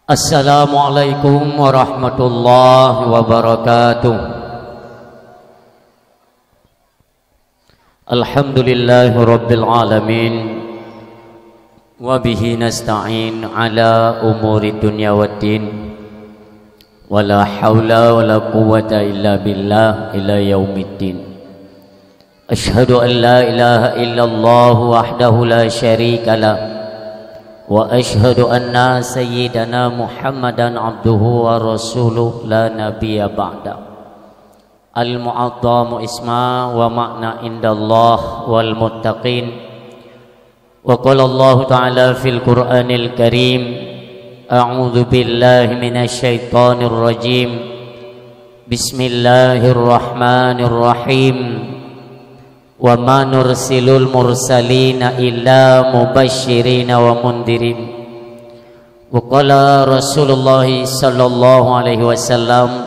Assalamualaikum warahmatullahi wabarakatuh. Alhamdulillahi rabbil alamin. Wabihi nasta'in ala umuri dunya waddin. Wala hawla wala quwwata illa billah ila yaumiddin. Ashhadu an la ilaha illallah wahdahu la syarika lah. Wa ashhadu anna sayyidana Muhammadan abduhu wa rasuluh la nabiyya ba'da. Al-mu'adhamu isma wa ma'na indallah wal muttaqin. Wa qala Allah ta'ala fil Qur'anil Karim, a'udzu billahi minasy syaithanir rajim. Bismillahirrahmanirrahim. Wa ma nursilul mursalina illa mubashshirina wa mundirin. Wa qala Rasulullah sallallahu alaihi wasallam,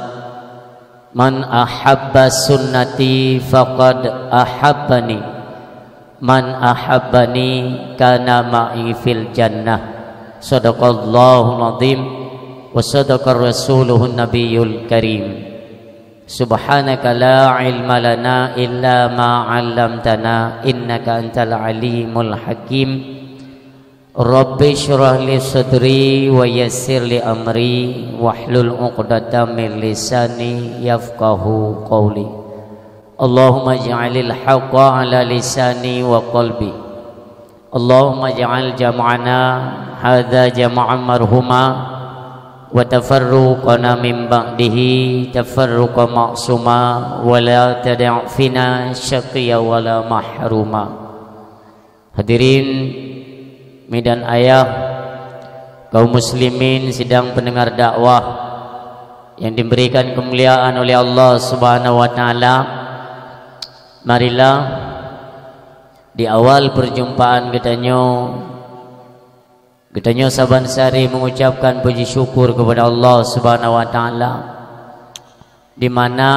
man ahabba sunnati faqad ahabbani, man ahabbani kana ma'i fil jannah. Shadaqallahul azim wa sadaqar rasuluhun nabiyyul karim. Subhanaka la ilma lana illa ma 'allamtana innaka antal alimul hakim. Rabbi shrah li sadri wa yassir li amri wahlul 'uqdatam min lisani yafqahu qawli. Allahumma ij'alil haqqa 'ala lisani wa qalbi. Allahumma ij'al jam'ana hadza jam'an marhuma wa tafarruqana min ba'dihi tafarruqa ma'suma wa la tad'a fina syaqiyya wa la mahruma. Hadirin medan ayah, kaum muslimin sidang pendengar dakwah yang diberikan kemuliaan oleh Allah Subhanahu wa taala, marilah di awal perjumpaan kita saban sari mengucapkan puji syukur kepada Allah Subhanahu wa taala, di mana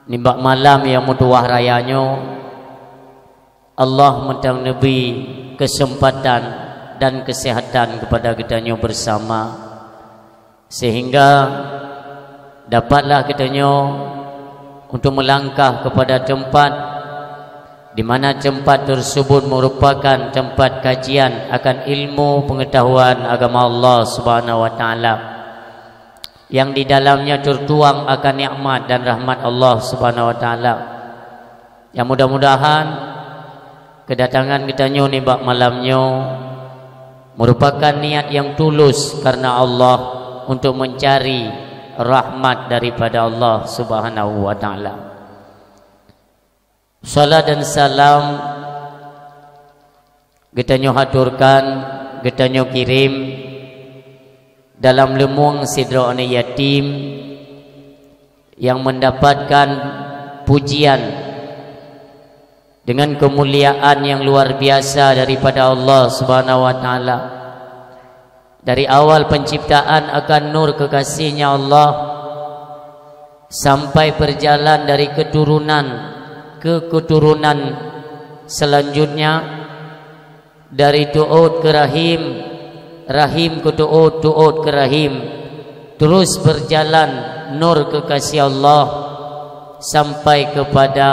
nibak malam yang mutuwah rayanya Allah mentang nabi kesempatan dan kesehatan kepada kitanya bersama, sehingga dapatlah kitanya untuk melangkah kepada tempat di mana tempat tersebut merupakan tempat kajian akan ilmu pengetahuan agama Allah Subhanahu wa taala, yang di dalamnya tertuang akan nikmat dan rahmat Allah Subhanahu wa taala. Yang mudah-mudahan kedatangan kita ni bak malamnya merupakan niat yang tulus karena Allah untuk mencari rahmat daripada Allah Subhanahu wa taala. Salat dan salam kita haturkan, kita kirim dalam lemung sidra anak yatim yang mendapatkan pujian dengan kemuliaan yang luar biasa daripada Allah Subhanahu wa taala. Dari awal penciptaan akan nur kekasihnya Allah sampai berjalan dari keturunan ke keturunan selanjutnya, dari Tu'ud ke Rahim, Rahim ke Tu'ud, Tu'ud ke Rahim, terus berjalan nur kekasih Allah sampai kepada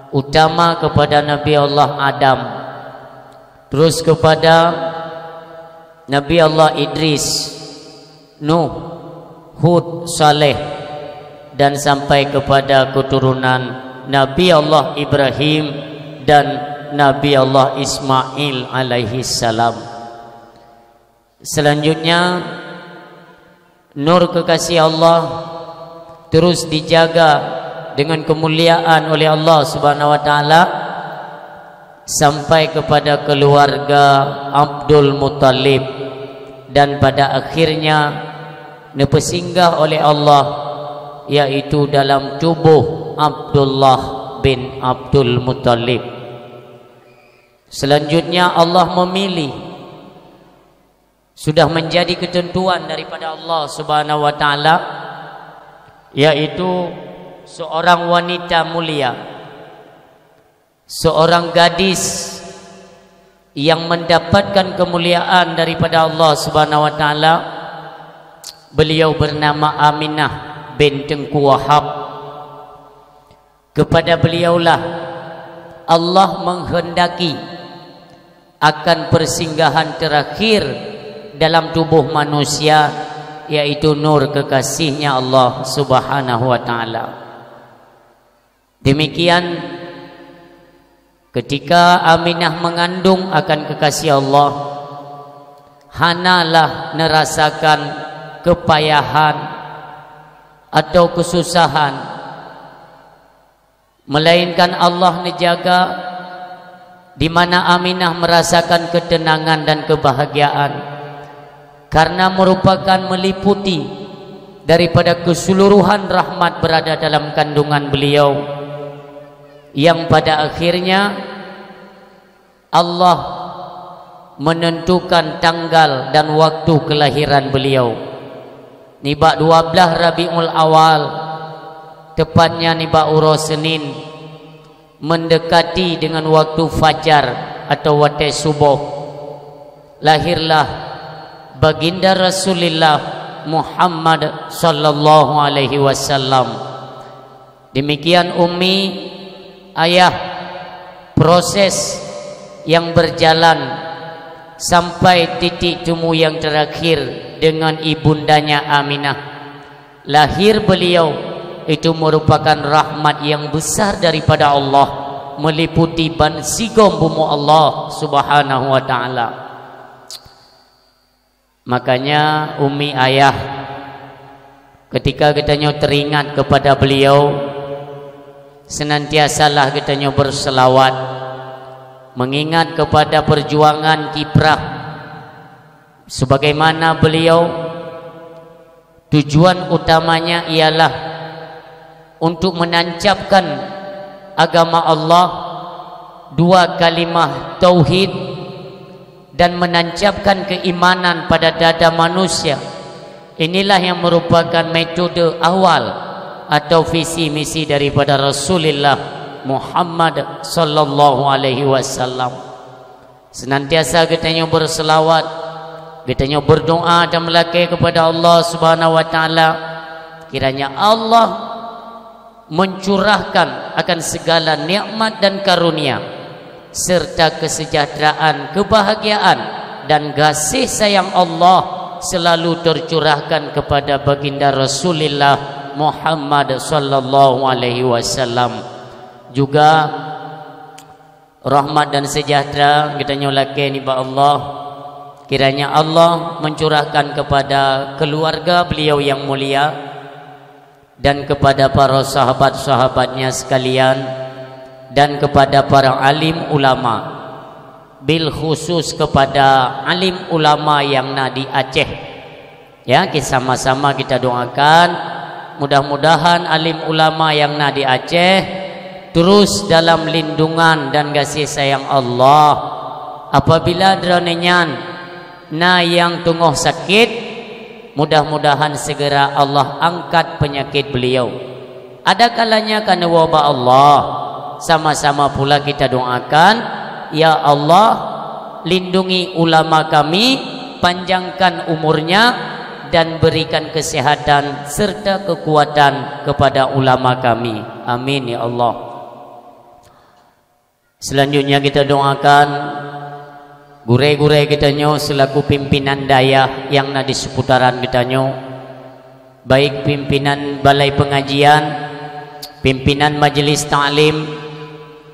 utama kepada Nabi Allah Adam, terus kepada Nabi Allah Idris, Nuh, Hud, Saleh, dan sampai kepada keturunan Nabi Allah Ibrahim dan Nabi Allah Ismail alaihi salam. Selanjutnya nur kekasih Allah terus dijaga dengan kemuliaan oleh Allah Subhanahu wa taala sampai kepada keluarga Abdul Muttalib, dan pada akhirnya dipesinggah oleh Allah yaitu dalam tubuh Abdullah bin Abdul Muttalib. Selanjutnya Allah memilih, sudah menjadi ketentuan daripada Allah Subhanahu wa taala, yaitu seorang wanita mulia, seorang gadis yang mendapatkan kemuliaan daripada Allah Subhanahu wa taala. Beliau bernama Aminah bin Tengku Wahab. Kepada beliaulah Allah menghendaki akan persinggahan terakhir dalam tubuh manusia, yaitu nur kekasihnya Allah Subhanahu wa taala. Demikian ketika Aminah mengandung akan kekasih Allah, hanalah merasakan kepayahan atau kesusahan, melainkan Allah menjaga, di mana Aminah merasakan ketenangan dan kebahagiaan, karena merupakan meliputi daripada keseluruhan rahmat berada dalam kandungan beliau, yang pada akhirnya Allah menentukan tanggal dan waktu kelahiran beliau. Nibak 12 Rabiul Awal, tepatnya nibak urus Senin, mendekati dengan waktu fajar atau waktu subuh, lahirlah baginda Rasulullah Muhammad sallallahu alaihi wasallam. Demikian Ummi, ayah, proses yang berjalan sampai titik temu yang terakhir dengan ibundanya Aminah. Lahir beliau itu merupakan rahmat yang besar daripada Allah, meliputi bansigom bumi Allah Subhanahu wa taala. Makanya Ummi, ayah, ketika katanya teringat kepada beliau, senantiasalah katanya berselawat, mengingat kepada perjuangan kiprah, sebagaimana beliau tujuan utamanya ialah untuk menancapkan agama Allah, dua kalimah tauhid, dan menancapkan keimanan pada dada manusia. Inilah yang merupakan metode awal atau visi misi daripada Rasulullah Muhammad sallallahu alaihi wasallam. Senantiasa katanya berselawat, katanya berdoa dan melakei kepada Allah Subhanahu wa taala, kiranya Allah mencurahkan akan segala nikmat dan karunia serta kesejahteraan, kebahagiaan dan kasih sayang Allah selalu tercurahkan kepada baginda Rasulullah Muhammad sallallahu alaihi wasallam. Juga rahmat dan sejahtera kita nyolake ni ba Allah, kiranya Allah mencurahkan kepada keluarga beliau yang mulia dan kepada para sahabat-sahabatnya sekalian, dan kepada para alim ulama, bil khusus kepada alim ulama yang di Aceh. Ya, kita sama-sama kita doakan mudah-mudahan alim ulama yang di Aceh terus dalam lindungan dan kasih sayang Allah. Apabila dronenyan yang tunggu sakit, mudah-mudahan segera Allah angkat penyakit beliau. Ada kalanya karena wabah Allah, sama-sama pula kita doakan, ya Allah lindungi ulama kami, panjangkan umurnya dan berikan kesehatan serta kekuatan kepada ulama kami. Amin ya Allah. Selanjutnya kita doakan gure-gure kita nyo selaku pimpinan daya yang di seputaran kita nyo, baik pimpinan balai pengajian, pimpinan majelis ta'lim,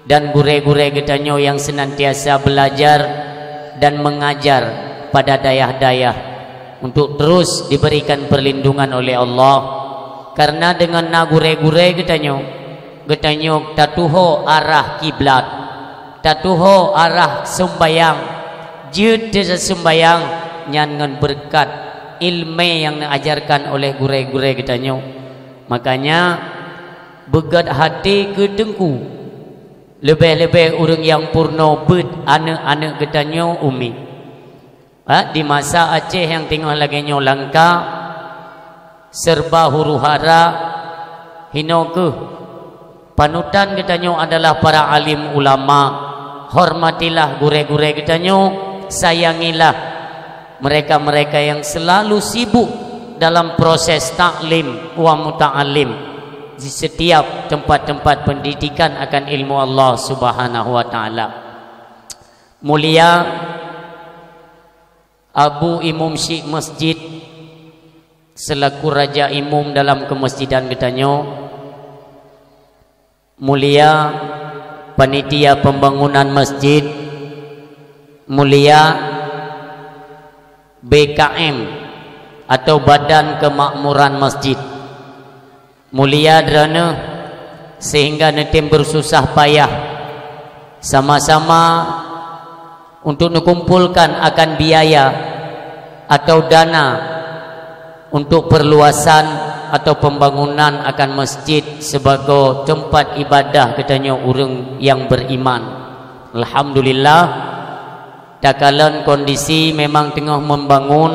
dan gure-gure kita nyo yang senantiasa belajar dan mengajar pada daya-daya untuk terus diberikan perlindungan oleh Allah. Karena dengan gure-gure kita nyo tatuho arah kiblat, tatuho arah sembayang, jud desa sembayang nyan berkat ilmu yang diajarkan oleh gure-gure kita nyo. Makanya begat hati ke tengku, lebih-lebih orang yang purno bet anak-anak kita nyo umi. Di masa Aceh yang tengah lagi nyo langka, serba huru hara, hino ke panutan kita nyo adalah para alim ulama, hormatilah gure-gure kitanyo, sayangilah mereka-mereka yang selalu sibuk dalam proses taklim wa muta'alim di setiap tempat-tempat pendidikan akan ilmu Allah Subhanahu wa taala. Mulia Abu Imam Syekh Masjid selaku Raja Imam dalam kemasjidan kitanyo, mulia panitia pembangunan masjid, mulia BKM atau Badan Kemakmuran Masjid, mulia derana sehingga netim bersusah payah sama-sama untuk mengumpulkan akan biaya atau dana untuk perluasan atau pembangunan akan masjid sebagai tempat ibadah katanya orang yang beriman. Alhamdulillah, takalan kondisi memang tengah membangun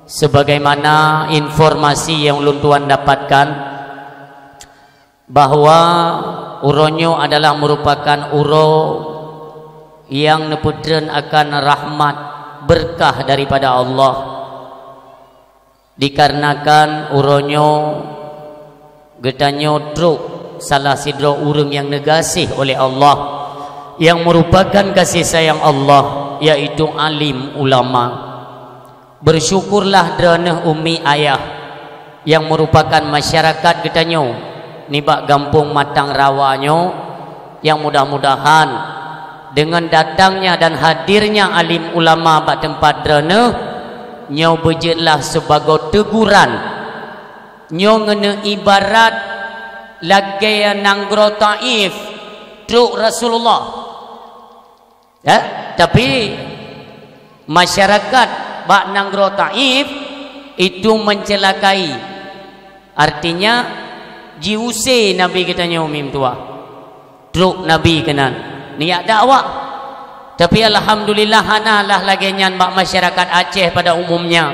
sebagaimana informasi yang ulun tuan dapatkan bahwa uronyo adalah merupakan uro yang neputren akan rahmat berkah daripada Allah, dikarenakan uronyo getanyo truk salah sidro urang yang negasih oleh Allah yang merupakan kasih sayang Allah, yaitu alim ulama. Bersyukurlah derana umi ayah yang merupakan masyarakat getanyo nibak Gampung Matang Rawanyo, yang mudah-mudahan dengan datangnya dan hadirnya alim ulama bak tempat derana nyo bejetlah sebagai teguran, nyo ngena ibarat lagi nanggro taif truk Rasulullah. Tapi masyarakat bak nanggro taif itu mencelakai, artinya jiuse Nabi katanya umim tua truk Nabi kenan niat dakwah. Tapi alhamdulillah hanalah lagi nyan bak masyarakat Aceh pada umumnya.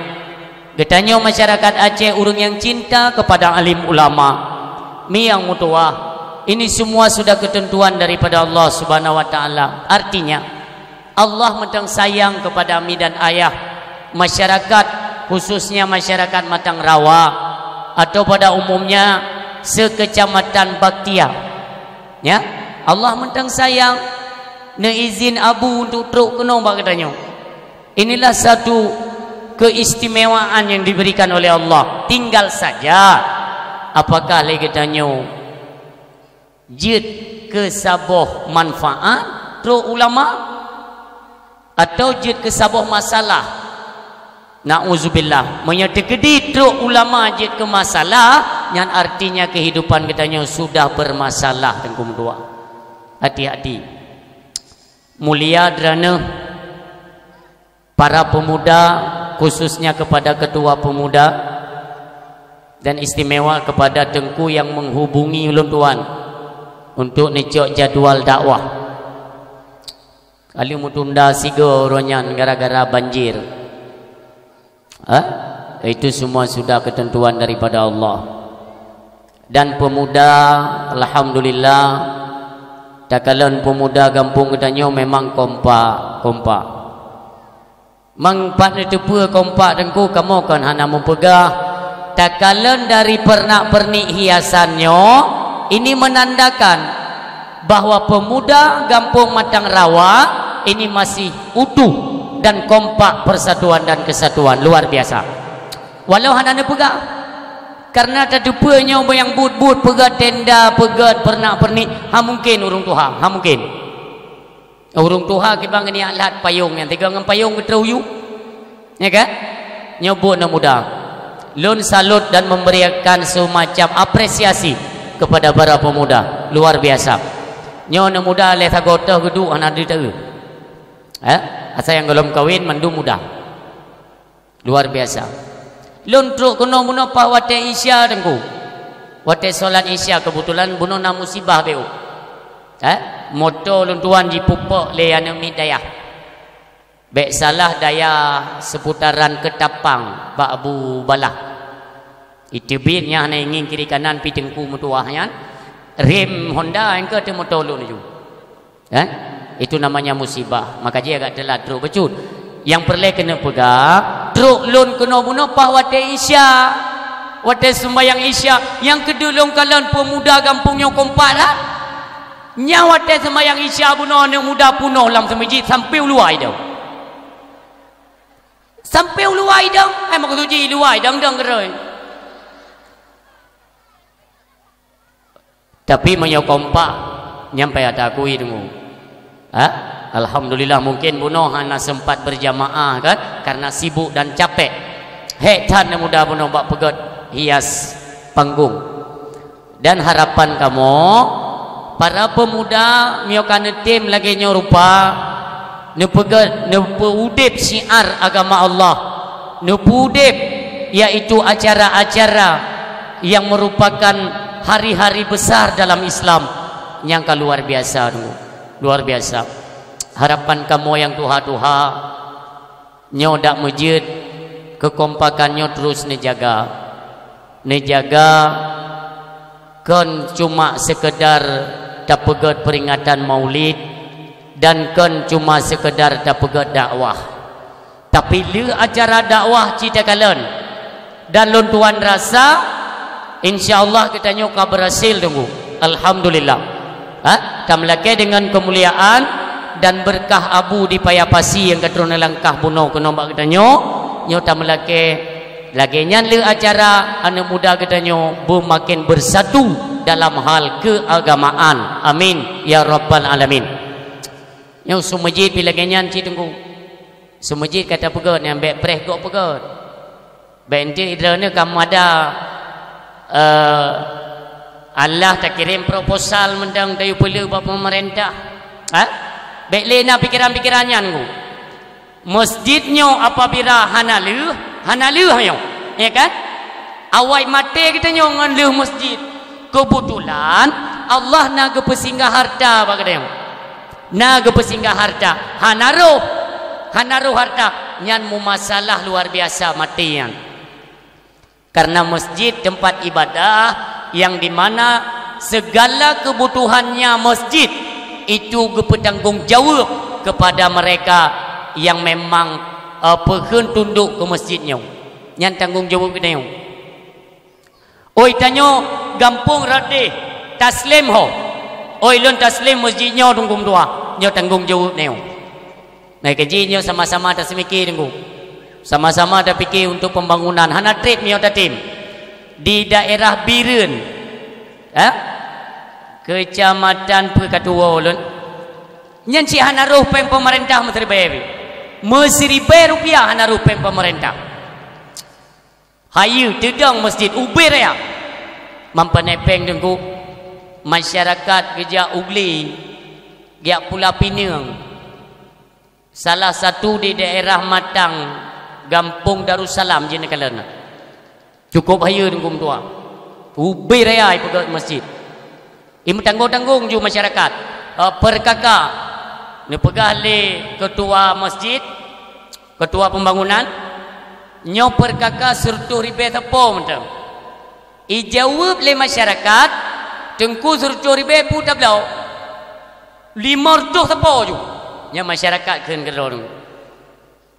Getanyo masyarakat Aceh urang yang cinta kepada alim ulama. Mi yang mutua. Ini semua sudah ketentuan daripada Allah Subhanahu wa taala. Artinya Allah mentang sayang kepada mi dan ayah masyarakat, khususnya masyarakat Matang Rawa atau pada umumnya sekecamatan Baktia. Ya, Allah mentang sayang ne izin abu untuk truk kenong bak katanya. Inilah satu keistimewaan yang diberikan oleh Allah. Tinggal saja apakah lagi katanya jid kesaboh manfaat truk ulama atau jid kesaboh masalah. Na'udzubillah, menyetekedi truk ulama jid ke masalah yang artinya kehidupan katanya sudah bermasalah tengkum dua. Hati-hati. Mulia derana para pemuda, khususnya kepada ketua pemuda dan istimewa kepada Tengku yang menghubungi ulun tuan untuk necok jadual dakwah. Kali mutunda sigo ronyan gara-gara banjir. Itu semua sudah ketentuan daripada Allah. Dan pemuda alhamdulillah, takalan pemuda kampung ketanyo memang kompak. Mangpat itu pun kompak Tengku, kamu kan hana mempegah. Takalan dari pernak-pernik hiasannya, ini menandakan bahwa pemuda Gampung Matang Rawa ini masih utuh dan kompak persatuan dan kesatuan luar biasa. Walau hana pegah, karena tadupanya yang but-but pegat tenda, pegat pernak-pernik, mungkin urung tuha, mungkin urung tuha kita ngani alat payung yang tiga dengan payung keteruyu, ya kan? Nyebut na muda. Lun salut dan memberikan semacam apresiasi kepada para pemuda, luar biasa. Nyo na muda le tagota gedu anak di tahu. Asa yang belum kawin mandu muda. Luar biasa. Lun truk kono muno pa wate isya Tengku. Wate solat isya kebetulan buno na musibah beu. Moto lun tuan dipupuk le ana mi daya. Bek salah daya seputaran Ketapang Pak Abu Balah. Itibitnya hanya ingin kiri kanan pi Tengku mutuahnya. Rem Honda engke te moto lun ju. Itu namanya musibah. Maka dia agak telat teruk becut. Yang perlu kena pegang, teruk lun kena bunuh pahwate isya. Wate sembahyang isya. Yang kedulung kalian pemuda kampungnya kompak lah. Nyawate sembahyang isya bunuh yang muda punuh dalam semajid sampai uluai dah. Sampai uluai dah. Mak suji luai dang gerai. Tapi menyo kompak nyampai ada akui tunggu. Alhamdulillah mungkin bunuh hanya sempat berjamaah kan karena sibuk dan capek. Hektan muda bunuh bak pegat hias panggung. Dan harapan kamu para pemuda miokan tim lagi nyorupa nepegat nepeudip syiar agama Allah. Nepeudip yaitu acara-acara yang merupakan hari-hari besar dalam Islam yang luar biasa luar biasa. Harapan kamu yang tuha-tuha nyodak masjid kekompakannya terus nejaga kan cuma sekedar dapegat peringatan maulid dan kan cuma sekedar dapegat dakwah, tapi le acara dakwah cita kalian dan lon tuan rasa insyaallah kita nyoka berhasil tunggu. Alhamdulillah. Tamlake dengan kemuliaan dan berkah abu di payapasi yang keturun langkah bunuh ke nombak kita nyo tamlake lagi nyan le acara anak muda kita nyo makin bersatu dalam hal keagamaan. Amin ya rabbal alamin. Nyo sumajid bila genyan ci tunggu. Sumajid kata pegat yang bek preh kok pegat. Bente idrane kamu ada Allah tak kirim proposal mendang dari pula buat pemerintah. Baik lena pikiran-pikirannya ngu. Masjidnya apabila hanalu ayo, ya kan? Awai mati kita nyo nganleuh masjid. Kebetulan Allah naga pesinggah harta bagedeng. Naga pesinggah harta. Hanaruh harta nyan mu masalah luar biasa matian. Karena masjid tempat ibadah yang dimana segala kebutuhannya masjid itu bertanggung jawab kepada mereka yang memang pekeun tunduk ke masjidnya. Yang tanggung jawab kita yo. Oi tanyo gampung radeh taslim ho. Oi lon taslim masjidnya tunggung dua. Nyo tanggung jawab neo. Nah kejinyo sama-sama tak semikir tunggu. Sama-sama ada fikir untuk pembangunan hana trade mio tim di daerah Biren kecamatan Pekatua ulun nyan si hana ruh pem pemerintah mesribe rupiah hana ruh pem pemerintah hayu tedang masjid ubir ya mampanepeng dengku masyarakat geja Ugli gia Pulau Pinang salah satu di daerah Matang Gampung Darussalam jenis kalana cukup hayu dengkum tua ubir raya pegat masjid imu tanggung-tanggung ju masyarakat perkaka ni pegah le ketua masjid ketua pembangunan nyo perkaka surtuh ribe tepo mentang ijawab le masyarakat tengku surtuh ribe putar belau 500 tepo ju nya masyarakat keun gerong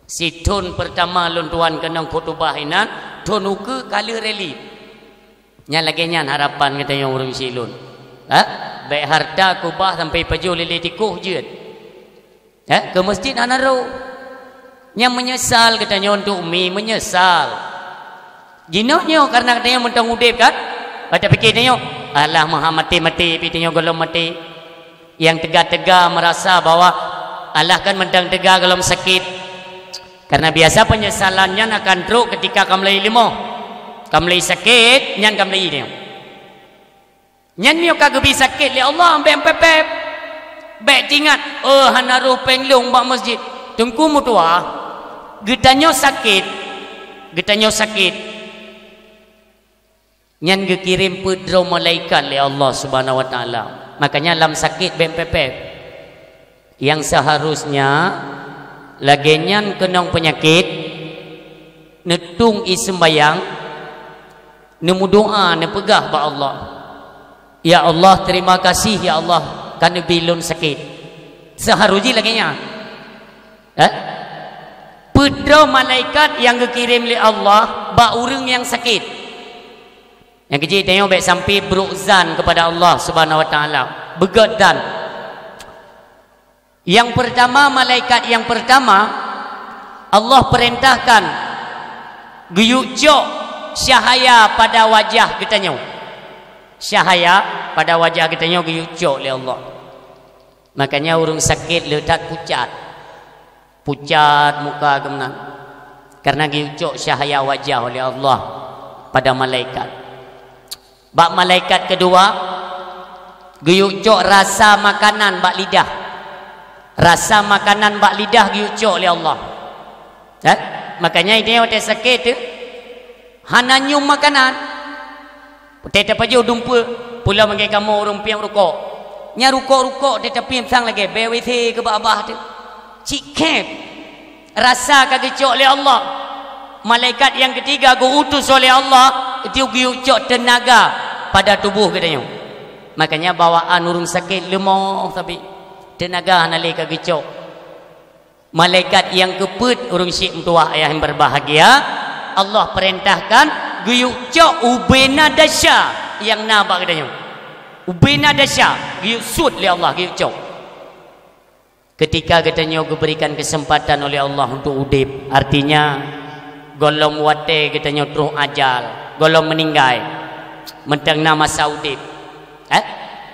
si tun pertama lon tuan kenang khutbah inan tun uke kali reli nya lagi nyan harapan katanya urang silun baik harta kubah sampai paju lili tikuh jeut ke masjid anaro nya menyesal katanya untuk umi menyesal jinoknya karena katanya mentang udip kan pada pikirnya alah maha mati-mati pitanya golong mati yang tegak-tegak merasa bahwa Allah kan mentang tegak golong sakit. Karena biasa penyesalannya akan teruk ketika kamlai limo. Kamlai sakit, nyan kamlai ini. Nyan mio kagabi sakit, li Allah ambek pepep. Baik tingat, hanaru penglung bak masjid. Tengku mutua, getanyo sakit. Nyan gekirim pedro malaikat li Allah subhanahu wa ta'ala. Makanya lam sakit baik pepep. Yang seharusnya lagenyan kenang penyakit netung isembayang nemu doa nepegah ba Allah ya Allah terima kasih ya Allah kan bilun sakit Seharuji lagi nya. Pedro malaikat yang dikirim oleh Allah bak orang yang sakit. Yang kecil tengok baik sampai berukzan kepada Allah Subhanahu wa taala. Begadan. Yang pertama, malaikat yang pertama Allah perintahkan guyucok syahaya pada wajah kitanya. Syahaya pada wajah kitanya guyucok oleh Allah. Makanya orang sakit letak pucat. Pucat muka kemenang. Karena guyucok syahaya wajah oleh Allah pada malaikat. Bak malaikat kedua guyucok rasa makanan bak lidah. Rasa makanan bak lidah guyucok oleh Allah. Makanya ini orang sakit tu hana nyum makanan. Tetap aja dumpa pula manggil kamu orang piang rukuk. Nya rukuk-rukuk tetap piang sang lagi BWT ke abah tu. Cikep rasa kagecok oleh Allah. Malaikat yang ketiga go utus oleh Allah itu guyucok tenaga pada tubuh katanya. Makanya bawaan orang sakit lemah tapi tenaga nalai kagecok. Malaikat yang keput orang syik mentua ayah yang berbahagia Allah perintahkan guyucok ubena dasya yang nabak katanya. Ubena dasya guyucuk oleh Allah guyucok. Ketika katanya diberikan kesempatan oleh Allah untuk udip, artinya golong wate katanya terus ajal, golong meninggal mentengna masa udip.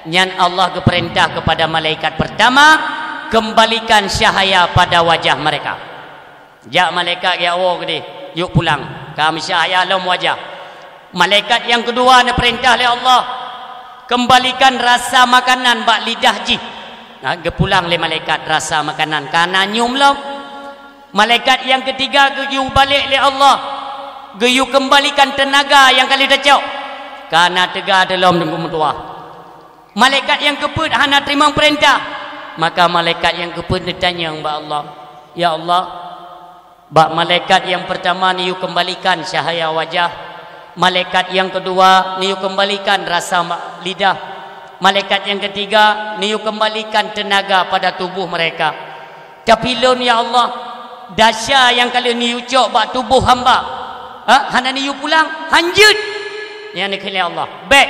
Nyan Allah keperintah kepada malaikat pertama kembalikan syahaya pada wajah mereka. Jak malaikat ya Allah gede, yuk pulang. Kami syahaya lam wajah. Malaikat yang kedua ada perintah oleh Allah kembalikan rasa makanan bak lidah ji. Gepulang oleh malaikat rasa makanan karena nyum lam. Malaikat yang ketiga geyu balik oleh Allah geyu kembalikan tenaga yang kali dacau karena tegak dalam dengan mentua. Malaikat yang keput hana terima perintah, maka malaikat yang keput ditanya kepada Allah, ya Allah, bak malaikat yang pertama ni you kembalikan syahaya wajah, malaikat yang kedua ni you kembalikan rasa lidah, malaikat yang ketiga ni you kembalikan tenaga pada tubuh mereka. Tapi lon ya Allah, dasya yang kali ni you cok bak tubuh hamba, hana ni you pulang hanjut. Yang ni kali Allah, baik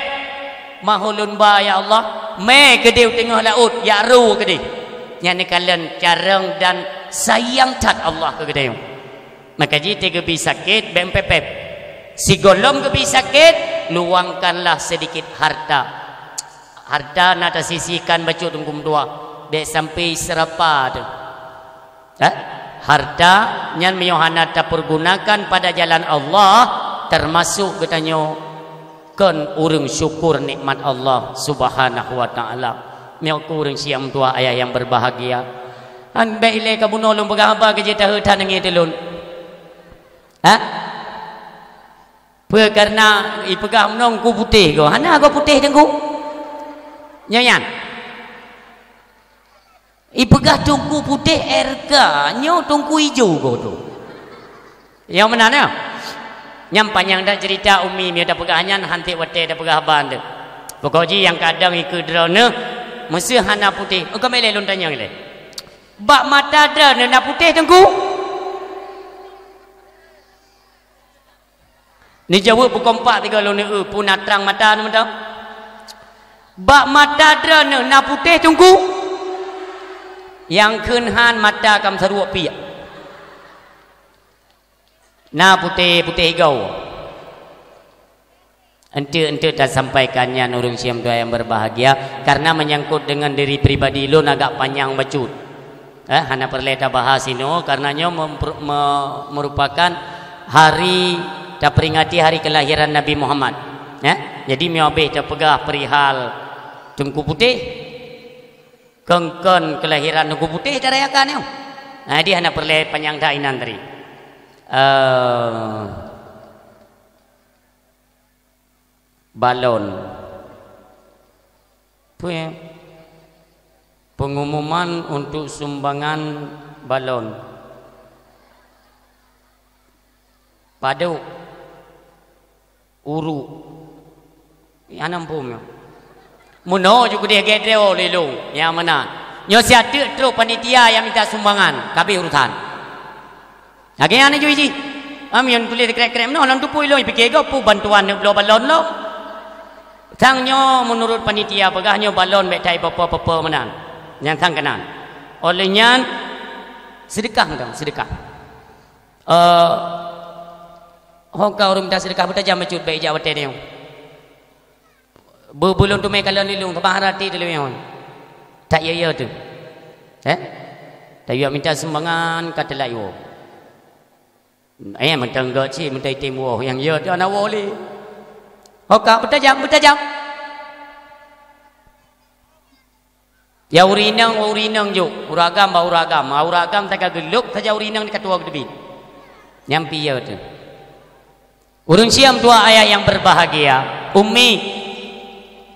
mahulun ba ya Allah me kedeu tengah laut ya ru kedeu nya ni kalian carang dan sayang tat Allah ke kedeu. Maka jite ke bi sakit bempepep si golom ke bi sakit luangkanlah sedikit harta nata sisihkan bacu tungkum dua dek sampai serapa tu harta nyan miyohana ta pergunakan pada jalan Allah termasuk katanya kan urang syukur nikmat Allah Subhanahu wa taala. Miak urang siam tua ayah yang berbahagia. An baile ka bunolong bagaba ke jeta hutan ngi telun. Karena ipegah menong ku putih ko. Hana ko putih dengku. Nyanyan. Ipegah tungku putih RK, nyo tungku hijau ko tu. Yang mana nya? Nyam panjang dah cerita umi dia dah pegahanyan hantik wate dah pegahaban tu. Pokoji yang kadang ikut drone mesti hana putih. Engkau meleh lon tanya le. Bak mata dah nak putih tengku. Ni jawab pukul 4 3 lon pun terang mata tu mentang. Bak mata dah nak putih tengku. Yang kenhan mata kam seruak piak. Nah putih hijau. Ente dah sampaikannya nurung siam tua yang berbahagia karena menyangkut dengan diri pribadi lo agak panjang bacut. Hana perleta bahas ini karenanya merupakan hari tak peringati hari kelahiran Nabi Muhammad. Jadi miobeh tak pegah perihal tungku putih. Kengken kelahiran tungku putih dah rayakan yo. Dia hana perle panjang dainan tadi. Balon pengumuman untuk sumbangan balon padu uru anam pum muno juga dia gedeo lelu yang mana Nyo siapa terus panitia yang minta sumbangan, kabeh urusan. Lagi ana ju iji. Yang tulis krek-krek no lan tu pui lo pikir go pu bantuan ne blo balon lo. Tangnyo menurut panitia pegahnya balon mek tai apa-apa menan. Yang tang kanan. Olehnya sedekah dong, sedekah. Hongka orang minta sedekah betul jam mecut baik jawat dia. Belum tu mereka lalu lung kebang hati dulu yang. Tak ya tu. Tak ya minta sumbangan kata layu. Mentang gak sih minta timu yang ya tu anak wali. Hongka betul jam. Ya urinang jo, uragam tak geluk saja urinang di ketua gede. Nyampi ya tu. Urun siam dua ayat yang berbahagia. Umi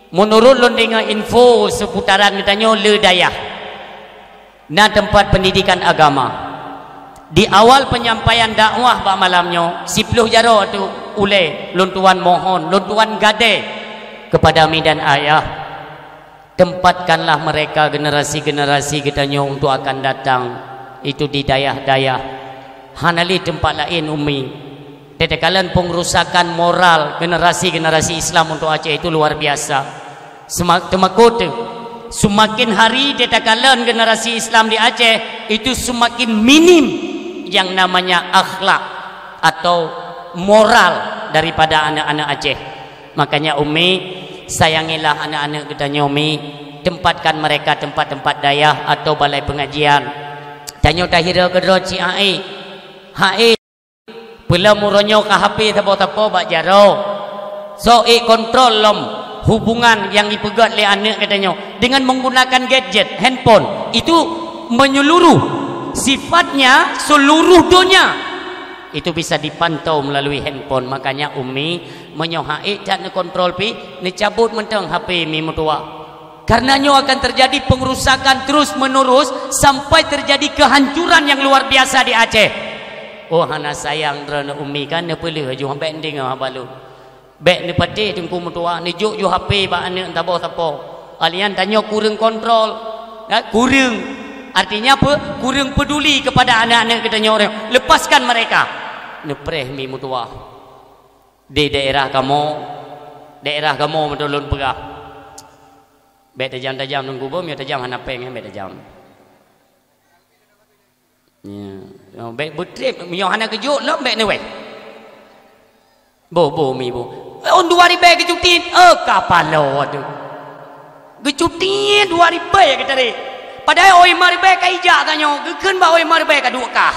menurut dengan info seputaran katanya le dayah. Na tempat pendidikan agama. Di awal penyampaian dakwah bak malamnya 10 jaro tu ule luntuan mohon, luntuan gade kepada mi dan ayah. Tempatkanlah mereka generasi-generasi katanya untuk akan datang itu di dayah-dayah. Hanali tempat lain umi. Tetekalan pengerusakan moral generasi-generasi Islam untuk Aceh itu luar biasa. Semakin hari tetekalan generasi Islam di Aceh itu semakin minim yang namanya akhlak atau moral daripada anak-anak Aceh. Makanya umi sayangilah anak-anak kita nyomi, tempatkan mereka tempat-tempat dayah atau balai pengajian. Tanyo tahira kedro ci hae pula muronyo ka HP tapo-tapo bak jaro. So kontrol lom hubungan yang dipegat oleh anak katanya dengan menggunakan gadget, handphone. Itu menyeluruh, sifatnya seluruh dunia. Itu bisa dipantau melalui handphone. Makanya umi menyohai dan kontrol pi ni cabut mentang HP mi mutua. Karenanya akan terjadi pengerusakan terus menerus sampai terjadi kehancuran yang luar biasa di Aceh. Oh hana sayang drana umi kan ne pelih ju hambe ending balu. Bek ni pati tungku mutua ni juk ju HP ba anak tabo-tabo. Alian tanya kurang kontrol. Kurang. Artinya apa? Kurang peduli kepada anak-anak katanya orang. Lepaskan mereka. Nepreh mi mutua. Di daerah kamu mentolon pegah. Bet tajam nunggu bom ya tajam hana peng bet tajam. Ya, bet betrip mi hana kejut lom bet ni weh. Bo mi bo. On 2000 kecutin kapalo tu. Kecutin 2000 kata dia. Padahal oi mari baik ka ijak tanyo, gekeun ba oi mari baik ka dua kah.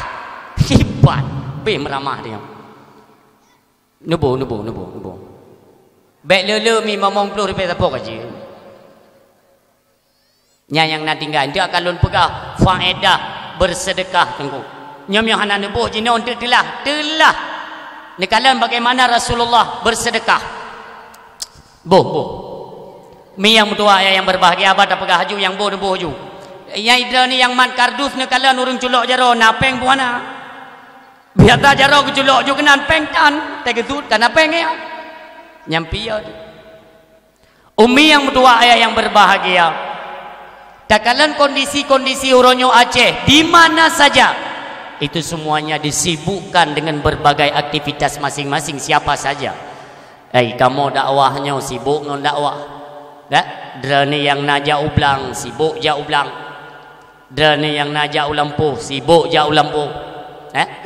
Hebat, be meramah dia. Nubo. Baik lele mi mamong 10 ribu tapok aja. Nya yang nak tinggal dia akan lun pegah faedah bersedekah tengku. Nyam yang hana nubuh jina untuk telah. Nikalan bagaimana Rasulullah bersedekah. Bo. Mi yang mutua yang berbahagia abad pegah haju yang bo nubuh haju. Yang idra ni yang mat kardus ni kala nurung culok jaro napeng buana. Biata jaro ke culok ju kenan peng tan tegezut kan napeng ya. Nyampi ya. Umi yang mutua ayah yang berbahagia. Takalan kondisi-kondisi uronyo Aceh di mana saja itu semuanya disibukkan dengan berbagai aktivitas masing-masing siapa saja. Kamu dakwahnya sibuk dengan dakwah. Drone yang najak ublang sibuk jak ublang. Drone yang najak ulampuh sibuk jak ulampuh.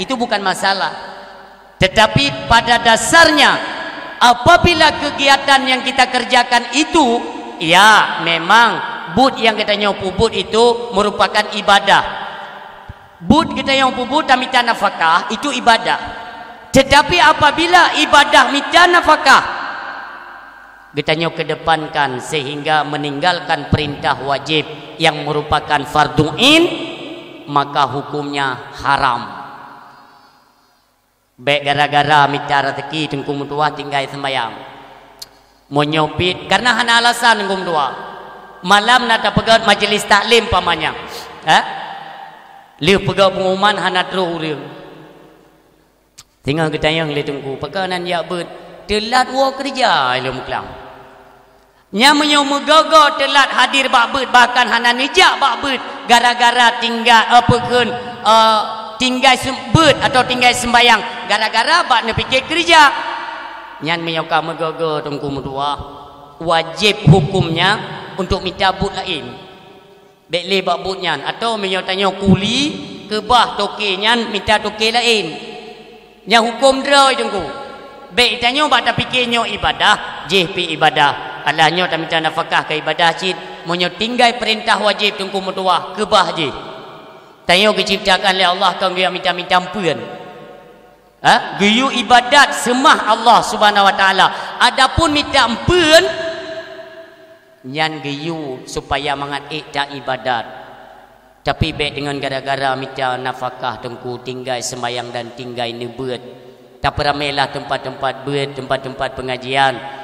Itu bukan masalah. Tetapi pada dasarnya apabila kegiatan yang kita kerjakan itu ya memang bud yang kita nyopu bud itu merupakan ibadah. Bud kita nyopu bud minta nafkah itu ibadah. Tetapi apabila ibadah minta nafkah kita nyo kedepankan sehingga meninggalkan perintah wajib yang merupakan fardu ain maka hukumnya haram. Baik gara-gara minta rezeki tengku mutua tinggal sembahyang. Menyopit karena hana alasan tengku mutua. Malam nak pegat majlis taklim pamannya. Liu pegat pengumuman hana terus urang. Tinggal kita yang le tengku pekanan ya ber telat wa kerja ilmu kelam. nya menyo megogo telat hadir bakbeut bahkan hana nejak bakbeut gara-gara tinggal tinggal beut atau tinggal sembayang gara-gara bak ne fikir kerja nyan menyo ka megogo tengku mudua wajib hukumnya untuk minta but lain bekle bakbeut nyan atau menyo tanya kuli ke bah toke nyan minta toke lain nya hukum droi tengku bek tanya bak ta fikirnya ibadah JP ibadah Alahnya tak minta nafkah ke ibadah cid monyo tinggal perintah wajib tungku mutuah ke bah je tanyo diciptakan oleh Allah kan dia minta ampun geyu ibadat semah Allah Subhanahu wa taala adapun minta ampun nyan geyu supaya mangat tak ibadat tapi baik dengan gara-gara minta nafkah tungku tinggal sembahyang dan tinggal nebeut tak peramailah tempat-tempat beut tempat-tempat pengajian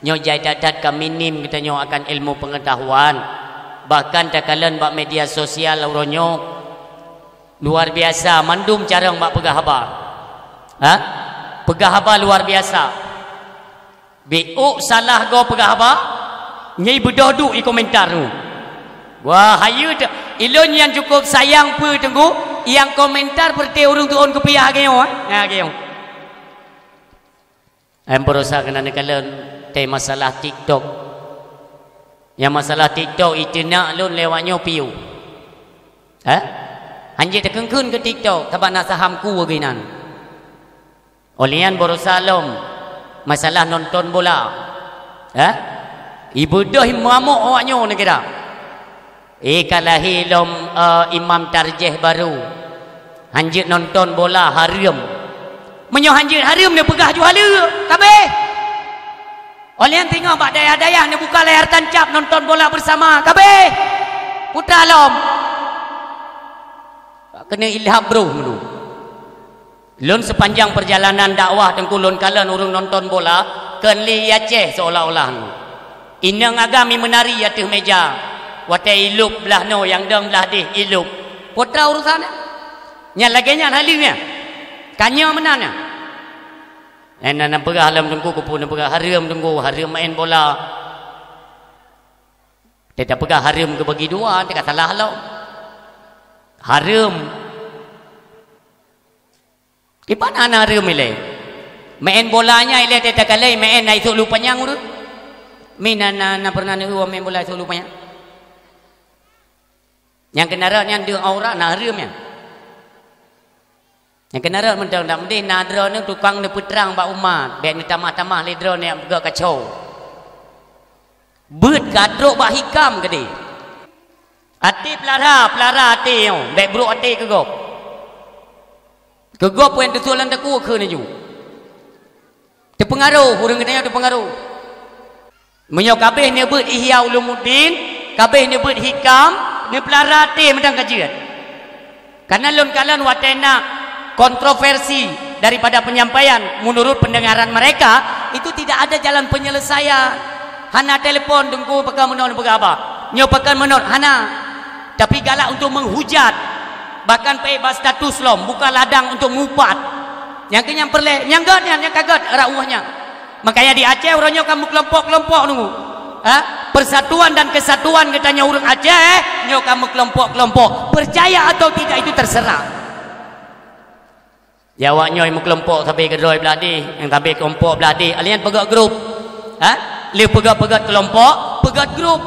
nyo jai dadat ka minim kita nyo akan ilmu pengetahuan bahkan takalan bak media sosial lauronyo luar biasa mandum carang bak pegah haba pegah haba luar biasa BO salah go pegah haba nyai berdodu i komentar tu wah hayu ilon yang cukup sayang pe tenggu yang komentar berte urung tuon kepiah geo geo berusaha kena nekalan masalah TikTok yang masalah TikTok itu nak lun lewatnya piu hanya terkengkun ke TikTok tabak nak sahamku baginan olian borosalom masalah nonton bola ibu dah mamuk awaknya nak kira kalahi lom imam tarjih baru hanjit nonton bola haram menyo hanjit haram dia pegah juhala kabeh olian tengok bak dayah-dayah ni buka layar tancap nonton bola bersama kabeh putra lom kena ilham bro dulu lun sepanjang perjalanan dakwah tengku lun kalan urung nonton bola kenli Aceh seolah-olah inang agami menari atas meja watai ilup belah no yang deng belah deh ilup putra urusan nya lagenya halingnya kanya menana nak pegah alam tengku kupun pegah haram tengku haram main bola dia tak pegah haram ke bagi dua dia kata salah lo haram di mana anak haram ile main bolanya ile dia tak kalai main naik sok lupanya ngurut mina na pernah ni main bola sok lupanya yang kenara yang dia aura na haram ya yang kenara mendang dak mendih nadra ni tukang ni putrang bak umat bek ni tamah-tamah ledra ni agak kacau beut gadrok bak hikam gede ati pelara ati bek buruk ati kegop pun tutulan taku ke ni ju terpengaruh urang kena terpengaruh menyo kabeh ni beut Ihya Ulumuddin kabeh ni beut hikam ni pelara ati mendang kajian karena lon kalan watena kontroversi daripada penyampaian menurut pendengaran mereka itu tidak ada jalan penyelesaian hana telepon dengku pekan menor apa nyo pekan menor hana tapi galak untuk menghujat bahkan bebas status lom buka ladang untuk ngupat yang kenyang perle nyanggat yang kagat rauhnya makanya di Aceh orangnya kamu kelompok-kelompok nunggu persatuan dan kesatuan katanya urang Aceh nyo kamu kelompok-kelompok percaya atau tidak itu terserah jawabnya yang kelompok sampai kedoi beladi yang sampai kelompok beladi alian pegat grup dia pegat kelompok pegat grup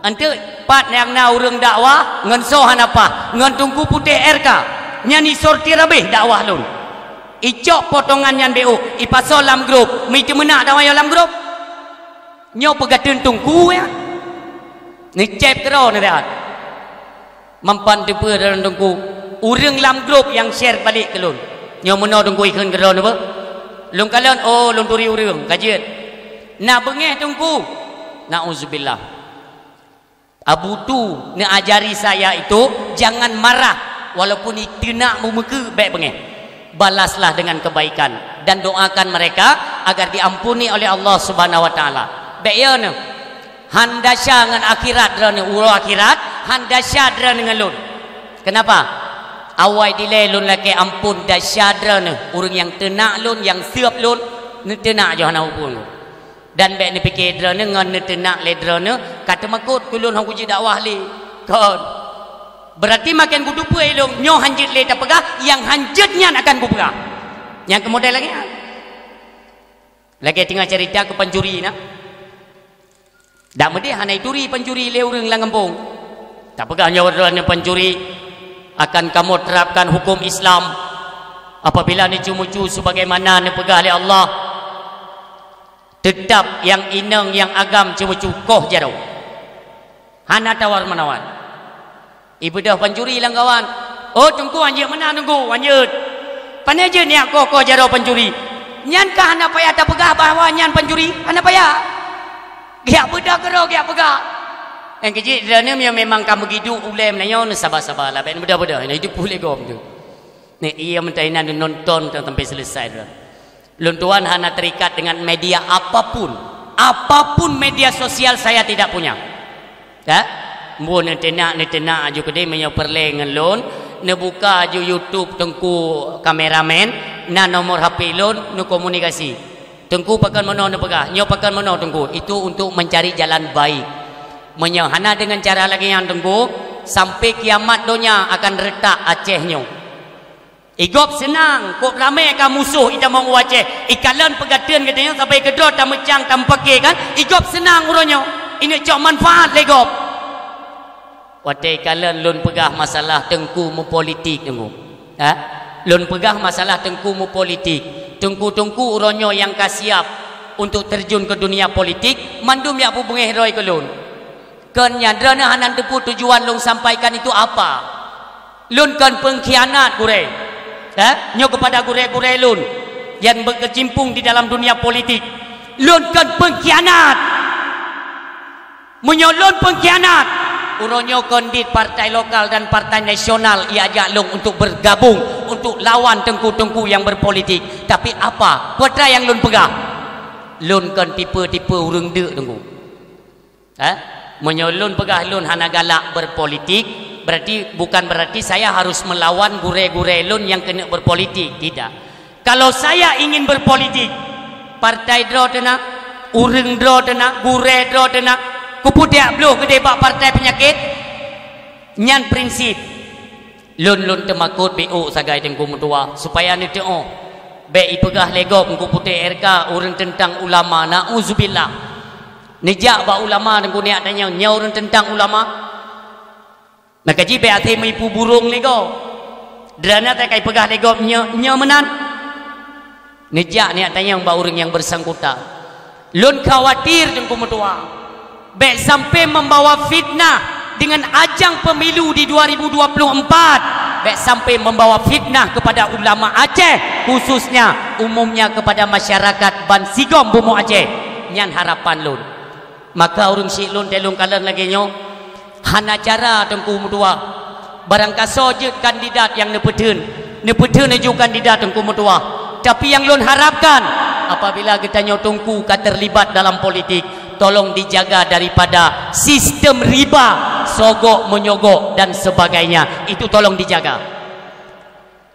ante pat yang na urang dakwah ngan sohan apa ngan tungku putih RK nyani sortir habis dakwah lun icok potongan yang BO ipasol dalam grup mi menak dakwah dalam grup nyo pegat tungku ya ni cep kero ni dah mampan tipe dalam tungku urang dalam grup yang share balik ke lun nyo meno tungku ikun kedon apa lung kalian lung turi urang kajian nak bengeh tungku nauzubillah Abu tu ni ajari saya itu jangan marah walaupun itu nak muka baik bengeh balaslah dengan kebaikan dan doakan mereka agar diampuni oleh Allah Subhanahu wa taala baik ya ne handasya dengan akhirat drone ulah akhirat handasya drone dengan lun kenapa awai dilai lun laki ampun dasyadra ni urang yang tenak lun yang siap lun ni tenak je hana upun Dan baik ni fikir drone ngan tenak le drone kata makut kulun hang kuji dakwah li. Kon. Berarti makin ku dupa elong nyo hanjit le tak pegah yang hanjitnya akan ku pegah. Yang kemudian lagi. Lagi tengah cerita ke pencuri nak. Dak mesti hanai turi pencuri le urang lang kampung. Tak pegah nyo drone pencuri akan kamu terapkan hukum Islam apabila ni cumucu sebagaimana ni pegah oleh Allah. Tetap yang inang yang agam cuma cukoh jauh. Hana tawar menawar. Ibu dah pencuri lang kawan. Oh tunggu anjir mana tunggu anjir. Pandai je ni aku jauh pencuri. Nyan kah hana payah tak pegah bahawa nyan pencuri? Hana payah. Giak bedah kerok giak pegah. Yang kecil dia ni memang kamu gitu ulem nanya sabar-sabar lah. Ben bedah-bedah. Ini itu boleh gom tu. Ni ia mentainan nonton sampai selesai dah. Lun tuan hana terikat dengan media apapun media sosial saya tidak punya. Ya, mun netenak aju kedai menyo perle ngan lun, ne buka aju YouTube tengku kameramen, na nomor HP lun nu komunikasi. Tengku pakan mono ne pegah, nyo pakan mono tengku. Itu untuk mencari jalan baik. Menyo hana dengan cara lagi yang tengku sampai kiamat dunia akan retak Aceh nyo. Igop senang, kok ramai kan musuh ita mau Aceh. Ikalan pegatian katanya sampai kedua tak mecang tak pakai kan. Igop senang uronyo. Ini cok manfaat legop. Watai ikalan lun pegah masalah tengku mu politik tengku. Ha? Lun pegah masalah tengku mu politik. Tengku-tengku uronyo yang kasiap untuk terjun ke dunia politik, mandum ya bu bengeh roi ke lun. Kan nyadrana hanan tepu tujuan lun sampaikan itu apa? Lun kan pengkhianat gure. Nyo kepada gure-gure lun yang berkecimpung di dalam dunia politik. Lun kan pengkhianat. Menyolon pengkhianat. Uronyo kondit partai lokal dan partai nasional ia ajak lun untuk bergabung untuk lawan tengku-tengku yang berpolitik. Tapi apa? Putra yang lun pegang. Lun kan tipe-tipe urang dek tengku. Menyolon pegah lun hana galak berpolitik. Bukan berarti saya harus melawan gure-gure lun yang kena berpolitik. Tidak. Kalau saya ingin berpolitik, partai draw tenang, urang draw tenang, gure draw tenang, kupudiak beluh gede bak partai penyakit. Nyan prinsip. Lun-lun temakut BO sagai tengku mutua supaya ni teo. Be ipegah legop ku putih RK urang tentang ulama nauzubillah. Nejak ba ulama tengku niat tanya nya urang tentang ulama. Maka ji be ate meipu burung lego. Drana tak kai pegah lego nya menan. Nejak niat tanya ba urang yang bersangkutan. Lun khawatir tengku mutua. Be sampai membawa fitnah dengan ajang pemilu di 2024. Be sampai membawa fitnah kepada ulama Aceh, khususnya umumnya kepada masyarakat Ban Sigom Bumu Aceh. Nyan harapan lun. Maka urang si lun telung kalan lagi nyo hana cara tengku mutua. Barang kaso je kandidat yang nepetun je kandidat tengku mutua. Tapi yang lun harapkan apabila kita nyo tengku ka terlibat dalam politik, tolong dijaga daripada sistem riba, sogok menyogok dan sebagainya. Itu tolong dijaga.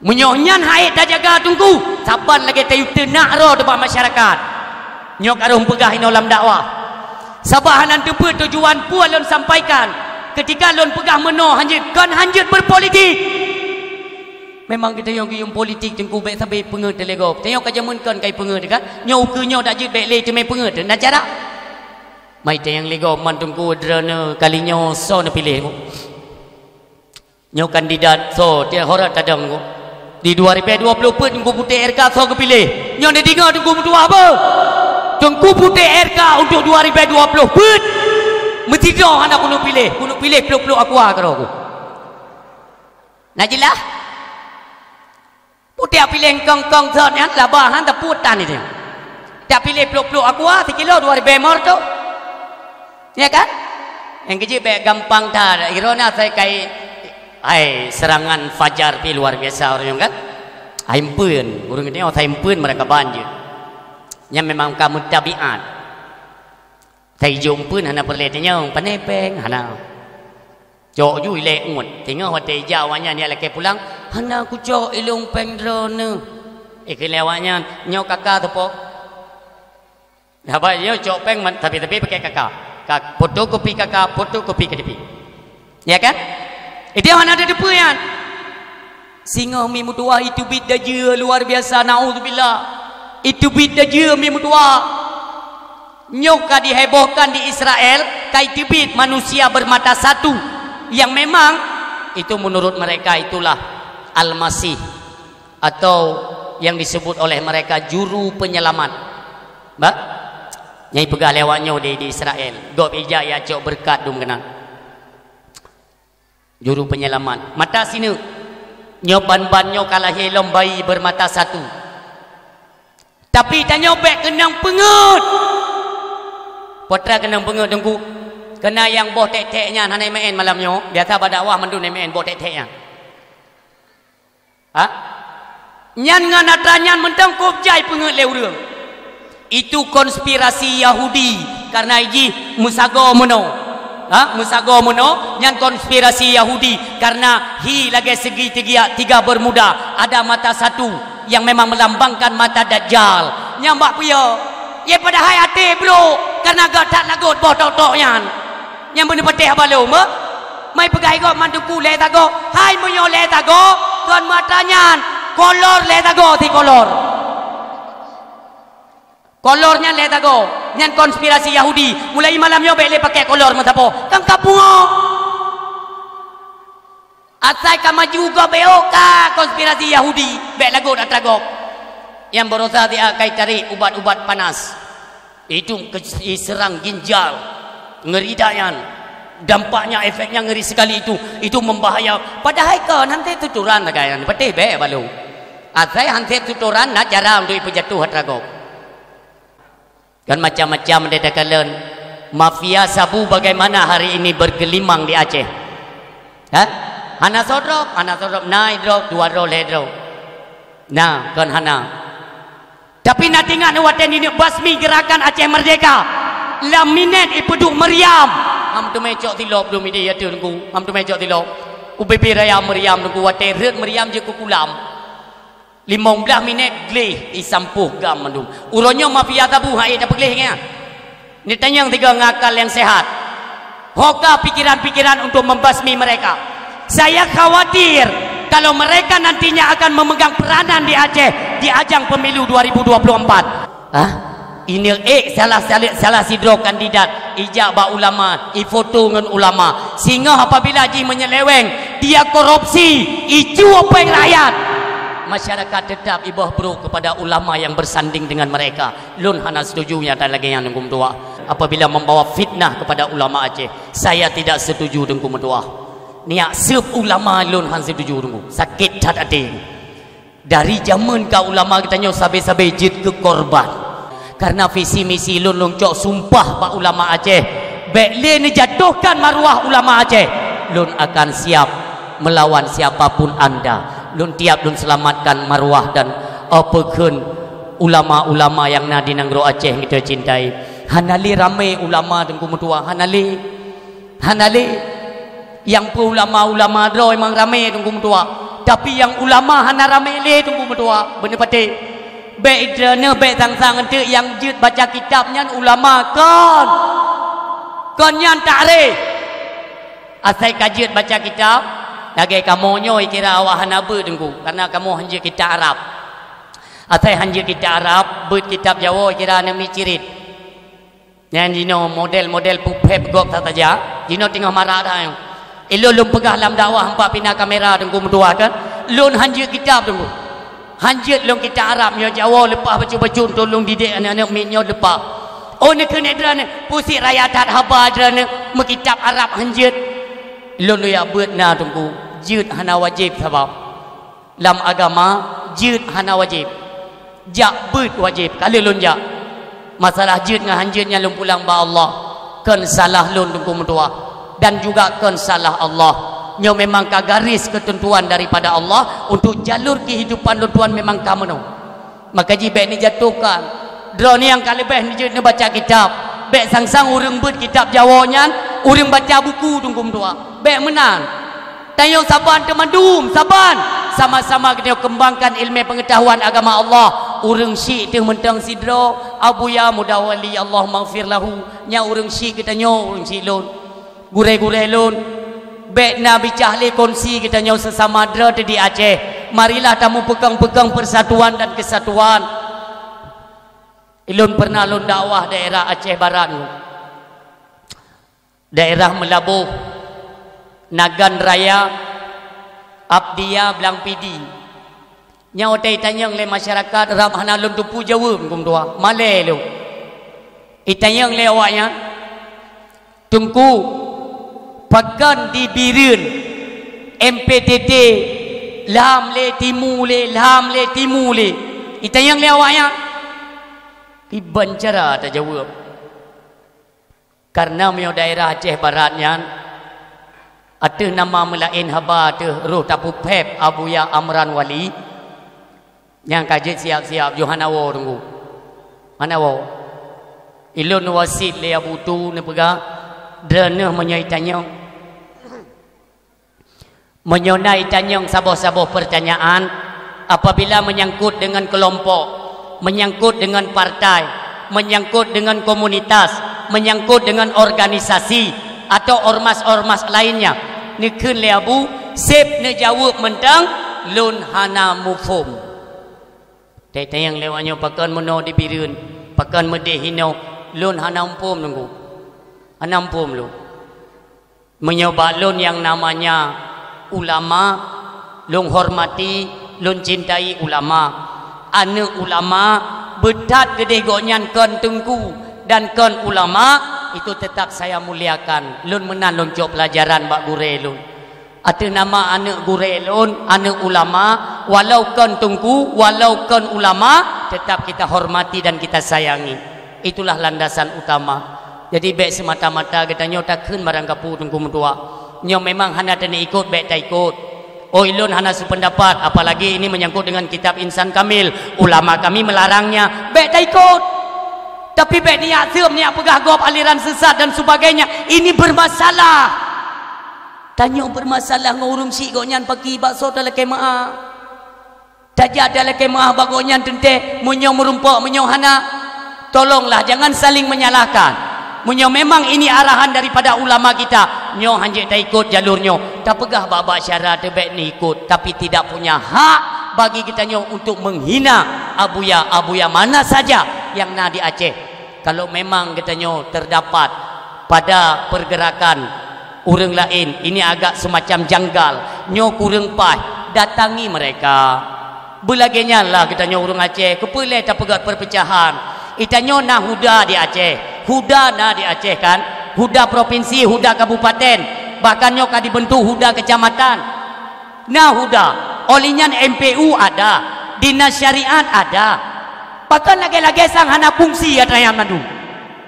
Menyohnyan haid dah jaga tunggu. Saban lagi tayu tenak ro depan masyarakat. Nyok arum pegah ino dalam dakwah. Sabahanan tepe tujuan puan lon sampaikan. Ketika lon pegah meno hanjit kan hanjit berpolitik. Memang kita yang politik tengku baik sampai penget telegop. Tengok kajamun kan kai penget kan. Nyo ukenyo dak jit baik le cemai penget. Nak cara mai tayang lego mantungku drana kalinyo so na pilih ko. Nyo kandidat so dia horat tadang ko. Di 2020 pun tunggu putih RK so ke pilih. Nyo ne dengar tunggu mutua apa? Tunggu putih RK untuk 2020 pun. Mesti dah anak kuno pilih peluk-peluk aku karo aku. Nak jelas? Putih pilih kong-kong zat yang labahan tak putan itu. Tak pilih peluk-peluk aku sekilo 2000 mor tu. Ya kan? Yang kecil baik gampang dah. Irona saya kai serangan fajar pi luar biasa orang kan. Haimpeun, urang ni haimpeun mereka banjir. Yang memang kamu tabiat. Thầy dùng pun hana perle tanya panepeng hana. Jok ju ile ngut. Tengok hotel jawanya dia laki pulang, hana ku jok ilung peng drone. Kelewatnya nyok kakak tu po. Dapat dia copeng tapi pakai kakak. Fotokopi kakak, fotokopi KTP. Ya kan? Itu yang mana ada depan. Singa mi mutua itu bidda je luar biasa, naudzubillah. Itu bidda je mi mutua. Nyoka dihebohkan di Israel, kai tibit manusia bermata satu yang memang itu menurut mereka itulah Al-Masih atau yang disebut oleh mereka juru penyelamat. Mbak, nyai pegah lewatnya di Israel. Gop ija ya cok berkat dum kenal. Juru penyelamat. Mata sini nyoban-banyo kalah helom bayi bermata satu. Tapi tanya bek kenang pengut. Potra kenang pengut dengku. Kena yang boh tek-teknya hanai main malamnya. Biasa berdakwah mandu main boh tek-teknya. Ha? Nyan ngana tranyan mentang kopjai pengut leurung. Itu konspirasi Yahudi karena iji musago mono. Musago mono nyan konspirasi Yahudi karena hi lagi segi tiga bermuda ada mata satu yang memang melambangkan mata Dajjal. Nyambak puyo. Ye pada hayate bro karena gak tak lagut boh tok nyan. Yang bener petih abalo me. Mai pegai go manduku le tago. Hai munyo le tago kon mata nyan kolor le tago ti kolor. Kolornya le tago. Nyan konspirasi Yahudi. Mulai malam yo bele pakai kolor matapo. Kang kapungo. Asai kama juga beoka konspirasi Yahudi. Bek lagu atragok. Yang berusaha dia kai cari ubat-ubat panas. Itu serang ginjal. Ngeri dayan. Dampaknya efeknya ngeri sekali itu. Itu membahaya. Padahal kan nanti tuturan lagayan. Petih bek balu. Asai nanti tuturan nak jarang untuk jatuh atragok. Kan macam-macam dia kalian mafia sabu bagaimana hari ini bergelimang di Aceh. Hana sodrok naik drok dua rol hedro. Nah kan hana. Tapi nanti ngan waten ini basmi gerakan Aceh Merdeka. Laminet ipeduk Meriam. Am tu mecok tilop dum ide ya tunku. Am tu mecok tilop. Ubebi raya Meriam tunku waten red Meriam je kukulam. 15 minit gleh isampuh gam mandum. Uronyo mafia tabu hai dapat gleh nya. Ni tanyang tiga ngakal yang sehat. Hoka pikiran-pikiran untuk membasmi mereka. Saya khawatir kalau mereka nantinya akan memegang peranan di Aceh di ajang pemilu 2024. Ini salah sidro kandidat ijak ba ulama, ifoto dengan ulama. Sehingga apabila ji menyeleweng, dia korupsi, icu apa yang rakyat. Masyarakat tetap ibah bro kepada ulama yang bersanding dengan mereka. Lun hana setuju nyata lagi yang dengkum tua. Apabila membawa fitnah kepada ulama Aceh, saya tidak setuju dengkum tua. Niak sep ulama lun han setuju dengkum. Sakit cat ade. Dari zaman ka ulama kita nyo sabe-sabe jid ke korban. Karena visi misi lun cok sumpah pak ulama Aceh. Bekle ni jatuhkan maruah ulama Aceh. Lun akan siap melawan siapapun anda. Lun tiap lun selamatkan maruah dan apakun ulama-ulama yang nadi nanggro Aceh kita cintai. Hanali ramai ulama dengku mutua. Hanali yang ulama-ulama dro emang ramai dengku mutua. Tapi yang ulama hana ramai le dengku mutua. Bener pati. Be idrana be sang-sang ente yang jid baca kitabnya ulama kon yang takrif. Asai kajid baca kitab lagi kamu nyoy kira awak hanabe dengku karena kamu hanjir kita Arab. Atai hanjir kita Arab bet kitab Jawa kira nami cirit. Yang dino model-model pupep gok saja. Dino tengah marah dah. Ilo lum pegah lam dakwah empat pina kamera dengku mendua kan. Lun hanjir kitab dengku. Hanjir lun kita Arab nyo Jawa lepas baju-baju tolong didik anak-anak minyo lepas. Oh nak kena drane pusik rayatat haba drane mekitab Arab hanjir. Lun ya bet na dengku. Jid hana wajib sebab dalam agama jid hana wajib jak bet wajib kalau lun jak masalah jid dengan hanjirnya lun pulang ba Allah kan salah lun dengku mentua dan juga kan salah Allah nyo memang ka garis ketentuan daripada Allah untuk jalur kehidupan lun tuan memang kamu no maka jibek ni jatuhkan drone yang kalebeh ni jid ni baca kitab bek sang-sang urang bet kitab Jawanya urang baca buku dengku mentua bek menang. Tayong saban temandum, saban. Sama-sama kita kembangkan ilmu pengetahuan agama Allah. Urang syik tu mentang sidro, Abu ya mudawali Allah maghfir lahu nya urang si kita nyo urang si lon gure-gure lon bek na bicah le kongsi kita nyo sesama dra di Aceh. Marilah tamu pegang-pegang persatuan dan kesatuan. Ilun pernah lon dakwah daerah Aceh Barat, daerah Melabuh, Nagan Raya, Abdia, Belang Pidi. Nya otai tanyang le masyarakat ramah nalun tupu Jawa mengkum tua Malay lu. Itanyang le awaknya tungku pakan di Birun MPTT lam le timu le itanyang le awaknya iban cara tak jawab karena mio daerah Aceh Baratnya ada nama melain haba tu roh tapu pep Abu Ya Amran Wali yang kaji siap-siap Johanawo tunggu Hanawo ilun wasit le Abu tu ne pegah drana menyaitanya menyonai tanyang saboh-saboh pertanyaan apabila menyangkut dengan kelompok, menyangkut dengan partai, menyangkut dengan komunitas, menyangkut dengan organisasi atau ormas-ormas lainnya. Nikun le Abu sep ne jawab mentang lun hana mufum. Tayang lewatnya pakan meno di Birun, pakan medeh hino lun hana mufum tunggu. Hana mufum lu. Menyoba lun yang namanya ulama, lung hormati, lung cintai ulama. Anak ulama betat gede gonyan kon tengku dan kon ulama itu tetap saya muliakan. Lun menan lun jok pelajaran bak gure lun. Ada nama anak gure lun, anak ulama, walau kon tengku, walau kon ulama, tetap kita hormati dan kita sayangi. Itulah landasan utama. Jadi baik semata-mata kita nyotakeun barang kapu tengku mentua. Nyo memang hana tani ikut baik tak ikut. Oh ilun hana sependapat, apalagi ini menyangkut dengan kitab Insan Kamil. Ulama kami melarangnya, baik tak ikut. Tapi baik niat siap niat pegah gop aliran sesat dan sebagainya. Ini bermasalah. Tanya bermasalah ngurung si gonyan pagi bakso dalam kemah. Tajak dalam kemah bagonyan tente menyo merumpak menyo hana. Tolonglah jangan saling menyalahkan. Menyo memang ini arahan daripada ulama kita. Nyo hanjek tak ikut jalurnya. Tak pegah babak syarat baik ni ikut, tapi tidak punya hak bagi kita nyo untuk menghina abuya mana saja yang na di Aceh. Kalau memang kita nyo terdapat pada pergerakan orang lain ini agak semacam janggal, nyo kurang pas, datangi mereka. Belagenya lah kita nyo orang Aceh, kepelai tak pegat perpecahan. Itanyo na huda di Aceh, huda na di Aceh kan, huda provinsi, huda kabupaten, bahkan nyoka dibentuk huda kecamatan. Nah huda, olinyan MPU ada, dinas syariat ada, bahkan lagi-lagi sang hana fungsi ada yang madu.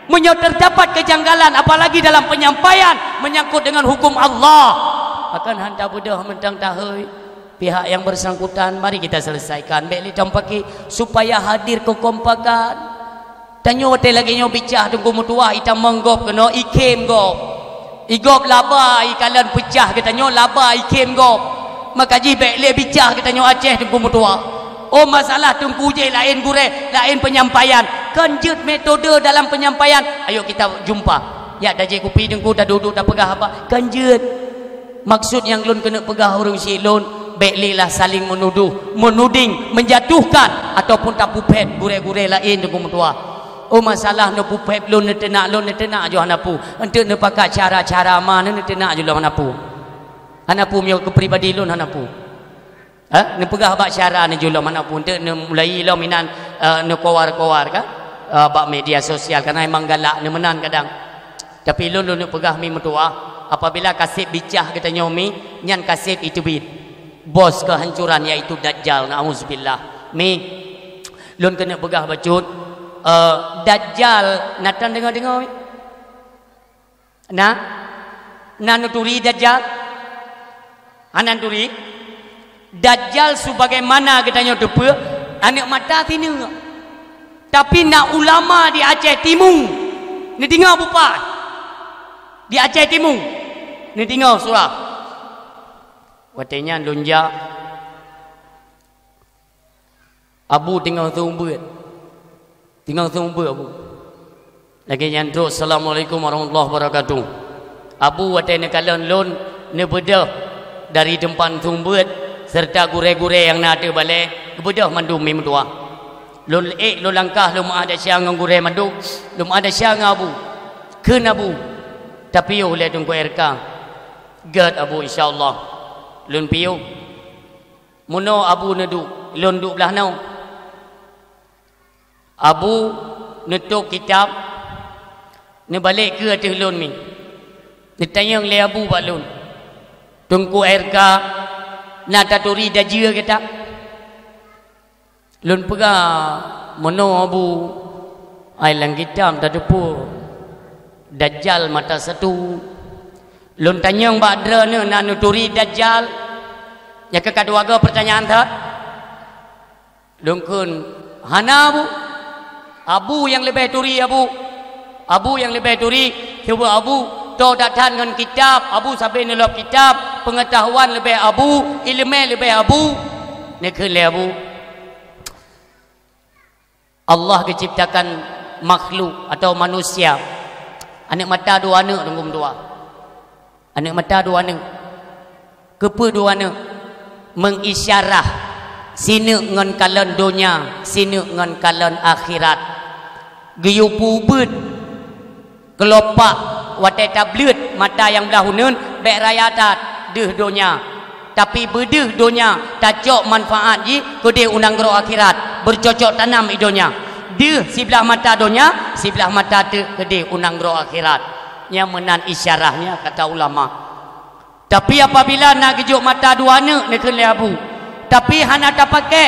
Menyo terdapat kejanggalan, apalagi dalam penyampaian menyangkut dengan hukum Allah. Bahkan hanta budah mentang tahui pihak yang bersangkutan, mari kita selesaikan. Baiklah tampaki supaya hadir kekompakan. Tanyo hotel lagi nyo pecah tunggu mutua ita menggop kena ikem gop. Igop laba ikalan pecah kita nyo laba ikem gop. Maka ji baik le pecah kita nyo Aceh tunggu mutua. Oh masalah tunggu je lain gure, lain penyampaian. Kanjut metode dalam penyampaian. Ayo kita jumpa. Ya dah je kupi tunggu dah duduk dah pegah apa? Kanjut. Maksud yang lun kena pegah orang si lun baiklah saling menuduh, menuding, menjatuhkan ataupun tak pupet gure-gure lain tunggu mutua. Oh masalah no pupep lun netenak jo hanapu. Ente ne pakai cara-cara mana netenak jo hanapu. Hanapu mio kepribadi lun hanapu. Ne pegah bak cara ne jo hanapu. Ente ne mulai lo minan ne kowar-kowar ka. Bak media sosial karena emang galak ne menan kadang. Tapi lun ne pegah mi metua apabila kasih bicah kita nyomi nyan kasih itu bit. Bos kehancuran yaitu Dajjal, na'udzubillah. Mi lun kena pegah bacut Dajjal natan dengar-dengar na nuturi Dajjal anan turi Dajjal sebagaimana kita nyo depa anak mata sini tapi nak ulama di Aceh Timur ni dengar bupa di Aceh Timur ni dengar surah watenya lunja Abu tinggal tumbut tinggal tunggu Abu. Lagi nyantuk Assalamualaikum warahmatullahi wabarakatuh. Abu watene kalian lon ne bedah dari tempat tumbut serta gure-gure yang nak ada balik bedah mandu mi mentua. Lon lo langkah lo ada siang gure mandu, lo ada siang Abu. Ken Abu. Tapi yo le tunggu RK. Gad Abu insyaallah. Lon piu. Muno Abu nedu, lon duk belah nau. Abu netuk kitab ne balik ke atas lon mi. Ne tanya le Abu bak lon. Tunggu RK na taturi dajia kita. Lon pegah mono Abu ai lang kitab tak depu. Dajjal mata satu. Lon tanya bak dra ne na nuturi dajjal. Ya ke kedua ga pertanyaan tak? Lon kun hana Abu. Abu yang lebih turi Abu. Abu yang lebih turi. Cuba Abu to datang dengan kitab. Abu sampai nelop kitab. Pengetahuan lebih Abu. Ilmu lebih Abu. Ni le Abu. Allah keciptakan makhluk atau manusia. Anak mata dua anak tunggu dua. Anak mata dua anak. Kepa dua anak. Mengisyarah. Sini ngan kalian dunia. Sini ngan kalian akhirat. Giyu pubut kelopak watai tablet mata yang belah hunun baik rayatat deh dunia tapi bedeh dunia tajok manfaat ji kode undang gero akhirat bercocok tanam idonya deh sebelah mata dunia sebelah mata tu kode undang gero akhirat yang menan isyarahnya kata ulama. Tapi apabila nak gejuk mata dua anak nak kena Abu tapi hana tak pakai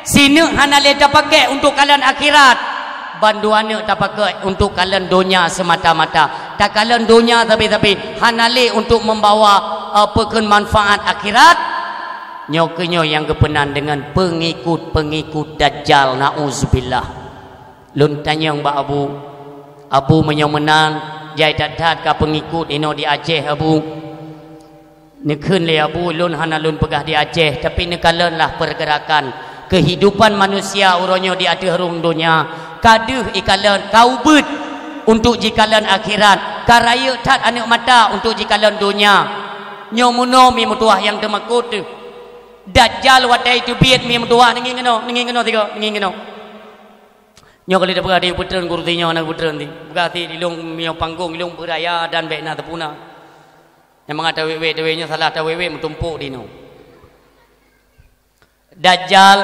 sini hana le tak pakai untuk kalian akhirat. Banduannya tak pakai untuk kalian dunia semata-mata. Tak kalian dunia tapi hanale untuk membawa apa manfaat akhirat. Nyokenyo yang kepenan dengan pengikut-pengikut Dajjal na'udzubillah. Lun tanya Mbak Abu. Abu menyomenan jai tatat ka pengikut ino di Aceh Abu. Nekun le Abu lun hana lun pegah di Aceh tapi nekalan lah pergerakan kehidupan manusia uronyo di atas rum dunia. Kaduh ikalan kaubut untuk jikalan akhirat. Karaya tat anak mata untuk jikalan dunia. Nyomuno mi mutuah yang temakut tu. Dajjal watai tu biat mi mutuah ningin keno tiga ningin keno. Nyo kali dah berada putran kurtinya anak putran ti. Berarti di long mi panggung ilung beraya dan bekna tepuna. Yang mengata wewe-wewenya salah ta wewe mentumpuk di no. Dajjal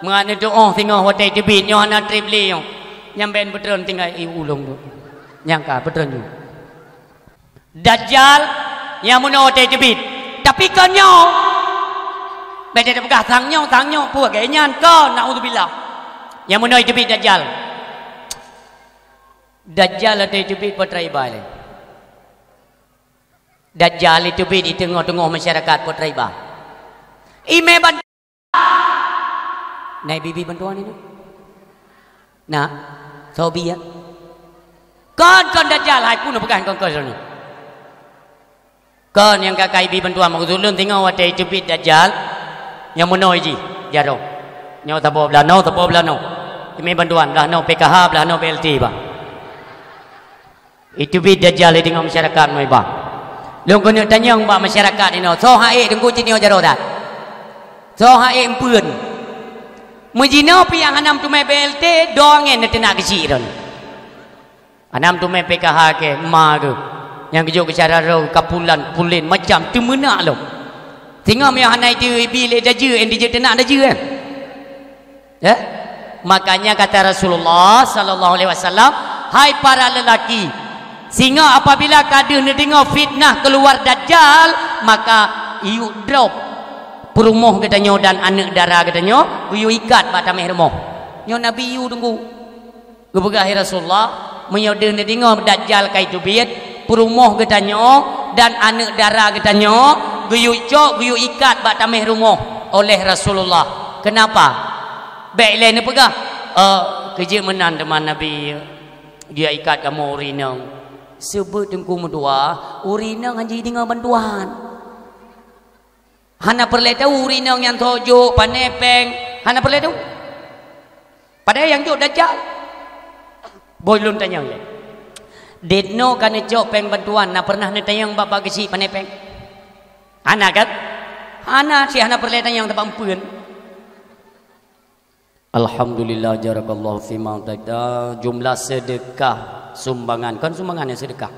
mengana doa tengah watai tebit nyo ana tripli nyo nyamben betron tinggal ulung tu nyangka betron tu Dajjal yang muna watai tebit tapi kan nyo beda dak pegah tang nyo puak ke nyan ko naudzubillah yang muna tebit Dajjal watai tebit potrai bai Dajjal itu tebit di tengah-tengah masyarakat potrai bai ime ban Nai bibi bantuan ini. Nah, sobi ya. Kon Dajjal hai pun pegang kon ni. Kon yang kakak bibi bantuan maksud lun tengok watai cepit Dajjal yang menoi ji jaro. Nyo tapo belah no. Ini bantuan belah no PKH belah no BLT ba. Itu bid Dajjal di tengah masyarakat mai ba. Lung kon tanya mbak masyarakat ini. So hae tengku cinio jaro dah. So hae empeun. Mujino pi yang hanam tu mai BLT dongen na tenak kecil don. Hanam tu mai PKH ke ma tu. Yang kejuk ke cara ro kapulan pulin macam tu menak lo. Tengok yang hanai tu bilik daje en DJ tenak daje kan. Ya? Makanya kata Rasulullah sallallahu alaihi wasallam, hai para lelaki, sehingga apabila kada dengar fitnah keluar Dajjal, maka you drop perumuh katanya dan anak darah katanya you ikat batameh rumah nyo Nabi you tunggu gebegah Rasulullah menyodeng dengar Dajjal kai tu biat perumuh katanya dan anak darah katanya you ikat batameh rumah oleh Rasulullah. Kenapa? Baik lain pegah kerja menan teman Nabi dia ikat kamu urinang sebut tengku medua urinang haji dengan bantuan hana perle tahu urinang yang tojo panepeng hana perle tahu padahal yang jod Dajjal Boleh tanya ya. Detno kan cok peng bantuan, na pernah netayang bapak kecil panepeng. Anak kan? Anak si anak perleta yang tempat pun. Alhamdulillah jarakallahu fima ta'ala. Jumlah sedekah sumbangan, kan sumbangannya sedekah.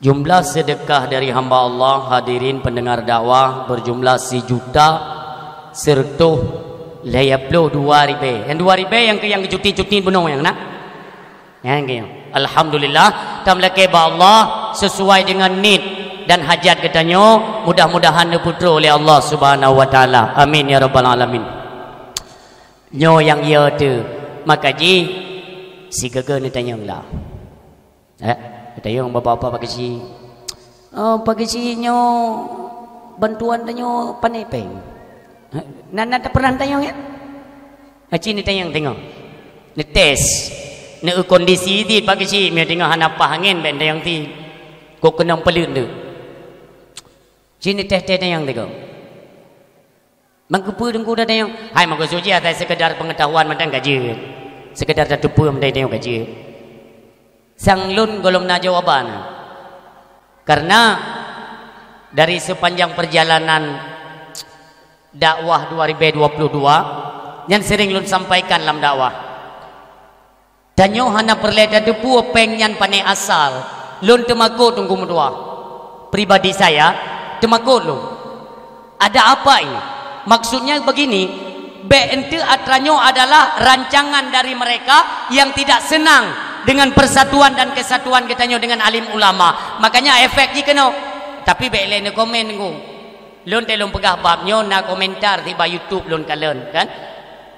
Jumlah sedekah dari hamba Allah hadirin pendengar dakwah berjumlah 1 juta sertuh 22 ribu. Yang 2 ribu yang cuti-cuti bunuh yang nak. Yang alhamdulillah tamlake ba Allah sesuai dengan need dan hajat katanya, mudah-mudahan diputra oleh Allah Subhanahu wa taala. Amin ya rabbal alamin. Nyo yang ya tu maka ji si gaga ni tanya lah. Tanya bapa-bapa pak kecil. Pak kecil nyo bantuan tanya panepeng. Nana tak pernah tanya ya? Haji ni tanya tengok. Ni tes. Ni kondisi di pak kecil me tengok hanapa angin ben tayang ti. Kok kena pelut tu. Sini teh-teh yang tengok. Mangkupu dengku dah tengok. Hai mangku suci atas sekedar pengetahuan macam gaji. Sekedar satu pun macam tengok gaji. Sang lun golong na jawaban. Karena dari sepanjang perjalanan dakwah 2022 yang sering lun sampaikan dalam dakwah. Tanyo hana perleta depu pengyan pane asal. Lun temakut tunggu mudua. Pribadi saya temakut lu. Ada apa ini? Maksudnya begini, BNT atranyo adalah rancangan dari mereka yang tidak senang dengan persatuan dan kesatuan katanya dengan alim ulama. Makanya efek ni kena. Tapi bele ne komen ngu. Lun telung pegah babnyo na komentar tiba YouTube lun kalen kan.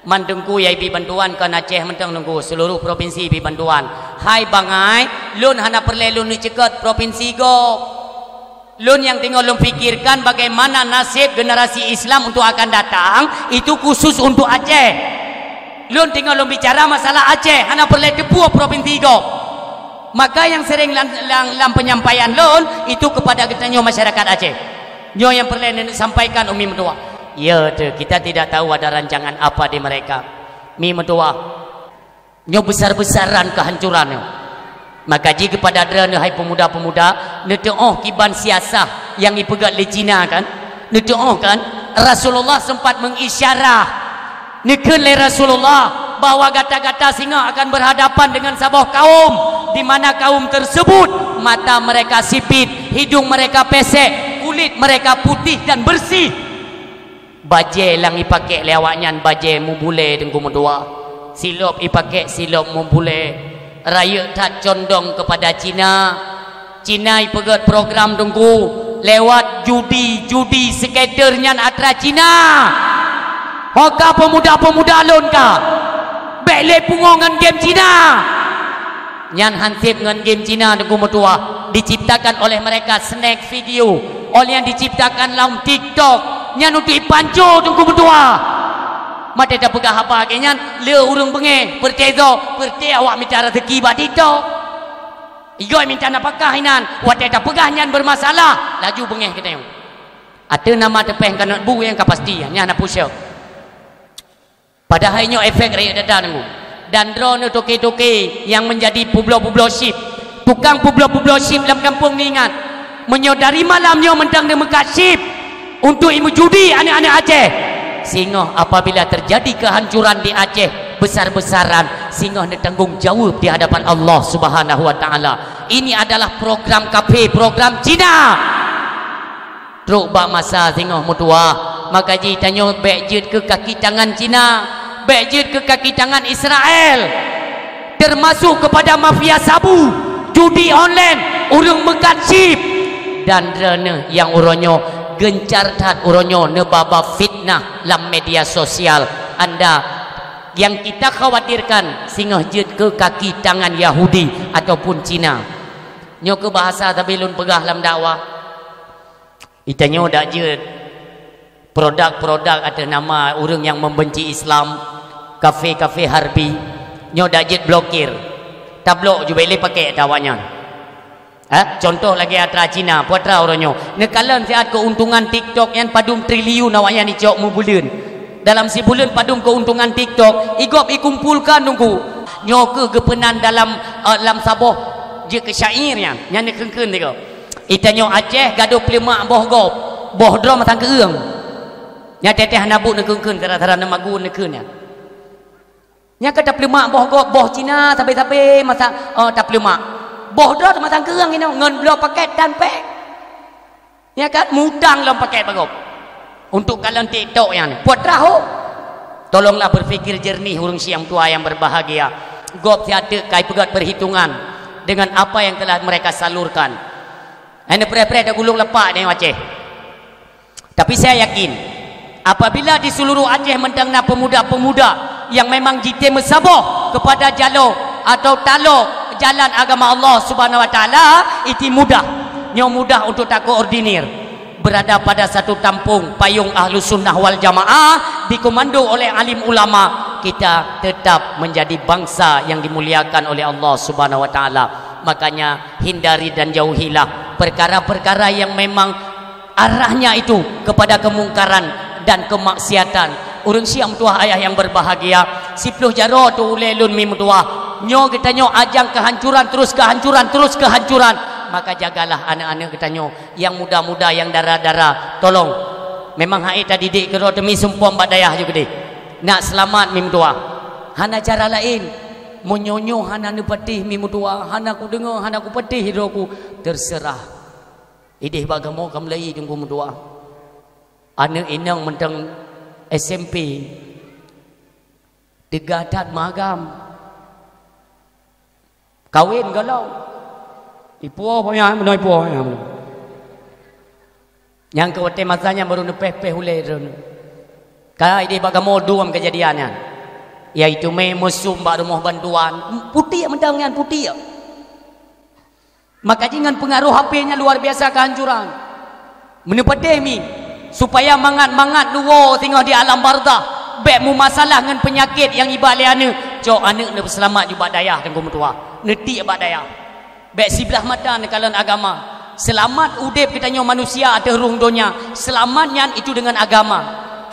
Mandengku yai bi bantuan kan Aceh mentang nunggu seluruh provinsi bi bantuan. Hai bangai, lun hana perle lun cekat provinsi go. Lun yang tinggal lun fikirkan bagaimana nasib generasi Islam untuk akan datang, itu khusus untuk Aceh. Lun tinggal lun bicara masalah Aceh, hana perle tepu provinsi go. Maka yang sering dalam penyampaian lun itu kepada kita masyarakat Aceh. Nyo yang perlu sampaikan Umi Mertua. Ya tu, kita tidak tahu ada rancangan apa di mereka. Mi Mertua. Nyo besar-besaran kehancurannya. Maka jika kepada adran hai pemuda-pemuda, nedoh kiban siasah yang dipegat oleh Cina kan? Nedoh kan? Rasulullah sempat mengisyarah. Neken le Rasulullah bahwa gata-gata singa akan berhadapan dengan sebuah kaum di mana kaum tersebut mata mereka sipit, hidung mereka pesek, kulit mereka putih dan bersih. Baje lang ipake lewaknya baje mubule dengku mudua. Silop ipake silop mubule. Raya tak condong kepada Cina. Cina ipegat program dengku lewat judi skaternya atra Cina. Hoka pemuda-pemuda lon ka. Bele pungongan game Cina. Nyan hansip ngan game Cina dengku mudua diciptakan oleh mereka snack video. Oleh yang diciptakan dalam TikTok. Nyan untuk ipanco dengku mudua. Mata dah pegah apa kenyan le urung benge pertezo perte awak minta rezeki badito igoi minta napakah hinan wate dah pegah nyan bermasalah laju benge kita yang ada nama tepeh kana bu yang kapasti nya na pusyo padahal nyo efek raya dadah nunggu dan drone toke-toke yang menjadi publo-publo ship tukang publo-publo ship dalam kampung ni ingat menyodari malamnya mentang de mekat ship untuk imu judi anak-anak Aceh. Sehingga apabila terjadi kehancuran di Aceh besar-besaran, sehingga ditanggung jawab di hadapan Allah Subhanahu wa taala. Ini adalah program KP, program Cina. Truk bak masa sehingga mutua, maka ji tanyo bejit ke kaki tangan Cina, bejit ke kaki tangan Israel. Termasuk kepada mafia sabu, judi online, urang mekat chip dan drone yang uronyo gencar tat uronyo nebaba fitnah dalam media sosial anda yang kita khawatirkan singgah jid ke kaki tangan Yahudi ataupun Cina nyo ke bahasa tapi lun pegah dalam dakwah itanyo dak jid produk-produk ada nama orang yang membenci Islam kafe-kafe harbi nyo dak jid blokir tablok juga boleh pakai dakwanya. Contoh lagi atra Cina putra orangnya nekalan saat keuntungan TikTok yang padum triliun awaknya ni cok mu bulan dalam si bulan padum keuntungan TikTok igop ikumpulkan nunggu nyo ke gepenan dalam lam saboh je ke syairnya nyan keun-keun dia ita nyo Aceh gaduh pelemak boh gop boh drom tang keung nya teteh nabu ne keun-keun tara-tara magu ne keun nya nya kata pelemak boh gop boh Cina sampai masa tak pelemak boh drom tang keung ini ngon belo paket dan pek ya kan mudang lom paket bagop untuk kalian TikTok yang buat rahu tolonglah berfikir jernih urang siang tua yang berbahagia gop tiada kai pegat perhitungan dengan apa yang telah mereka salurkan ane pre-pre dah gulung lepak ni Aceh tapi saya yakin apabila di seluruh Aceh mendangna pemuda-pemuda yang memang jite mesaboh kepada jalo atau talo jalan agama Allah Subhanahu wa taala itu mudah untuk tak koordinir berada pada satu tampung payung ahlu sunnah wal jamaah dikomando oleh alim ulama kita tetap menjadi bangsa yang dimuliakan oleh Allah Subhanahu wa taala makanya hindari dan jauhilah perkara-perkara yang memang arahnya itu kepada kemungkaran dan kemaksiatan urang siam tuah ayah yang berbahagia 10 jaro tu ulelun mim tuah nyo kita nyo ajang kehancuran terus kehancuran maka jagalah anak-anak kita nyo yang muda-muda yang darah-darah tolong memang hai tadi didik kero demi sumpah mbak dayah juga deh nak selamat mim tua hana cara lain menyonyo hana nu patih mim tua hana ku dengar hana ku patih hidupku terserah idih bagamo kam lai tunggu mim tua anak inang mentang SMP degadat magam kawin galau ipuah punya menoi puah yang ke hotel masanya baru nepeh-peh hulai kalau ide bagamo duam kejadiannya yaitu mesum bak rumah bantuan putih mendangan putih maka jangan pengaruh HP-nya luar biasa kehancuran menepateh mi supaya mangat-mangat luo tengok di alam barzah bek mu masalah dengan penyakit yang ibale ane cok anak ne selamat juga dayah dan tua neti bak dayah baik sebelah mata nekalan agama selamat udip kita nyo manusia ada ruh dunia selamatnya itu dengan agama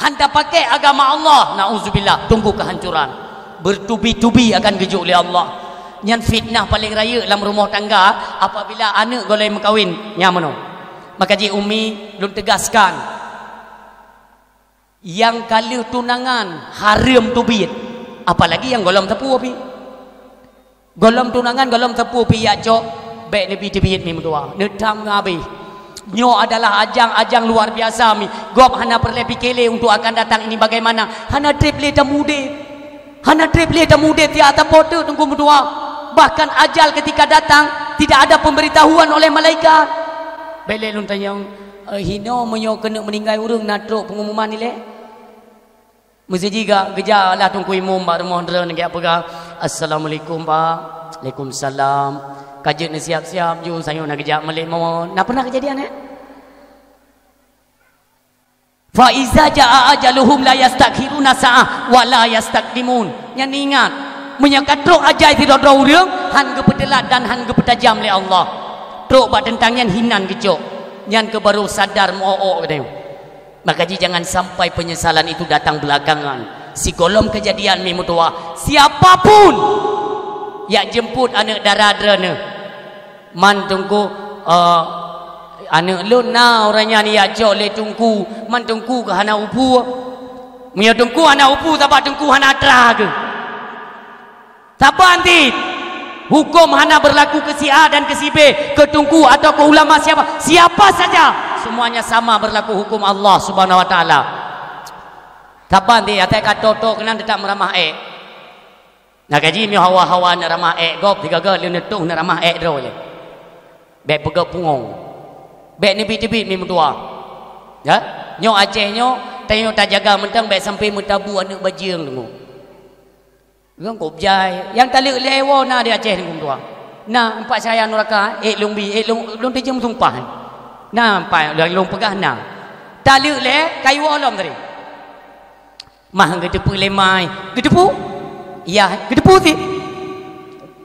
handa pakai agama Allah nauzubillah tunggu kehancuran bertubi-tubi akan gejuk oleh Allah nyan fitnah paling raya dalam rumah tangga apabila anak golai mengkawin nyamano maka ji umi belum tegaskan yang kali tunangan haram tubit apalagi yang golong tepu api golom tunangan golom tepu piyak cok baik nabi tibiyat mi mudua nedam ngabi nyo adalah ajang luar biasa mi gop hana perle pikele untuk akan datang ini bagaimana hana trip le tamude tiada foto tunggu mudua bahkan ajal ketika datang tidak ada pemberitahuan oleh malaikat bele lun tanyang hino menyo kena meninggal urang natruk pengumuman ni le mesti juga geja lah tunggu imum ba rumah dren ngai apa assalamualaikum pak waalaikumsalam kajian ni siap-siap ju saya nak geja malik mau nak pernah kejadian fa iza jaa ajaluhum la yastakhiruna sa'ah wa la yastaqdimun yang ingat menyakatruk ajai tidak ada urang han gepedelat dan han gepetajam le Allah truk ba tentang yang hinan gejok yang ke baru sadar mo'ok katanya maka jangan sampai penyesalan itu datang belakangan si golom kejadian mi mutua siapapun yang jemput anak daradra man tunggu anak lu na orangnya ni ya jok le tunggu man tunggu ke hana upu punya tunggu hana upu tapi tunggu hana atra ke sabar nanti hukum hana berlaku ke si A dan ke si B ke tunggu atau ke ulama siapa saja semuanya sama berlaku hukum Allah Subhanahu wa taala. Kapan dia kata toto kena tetap meramah nak gaji mi hawa-hawa nak ramah gop tiga le netung nak ramah ro le. Bek pegak pungong. Bek ni bit-bit mi mutua. Ya, nyo Aceh nyo tayo tak jaga mentang bek sampai mutabu anak bajiang dengu. Gang kop jai yang talik lewo na di Aceh ni mutua. Nah, empat saya neraka lumbi lung tejam tumpah. Nampak long pegah na taluk le kayu alam tadi mah gedepu lemai gedepu ya gedepu ti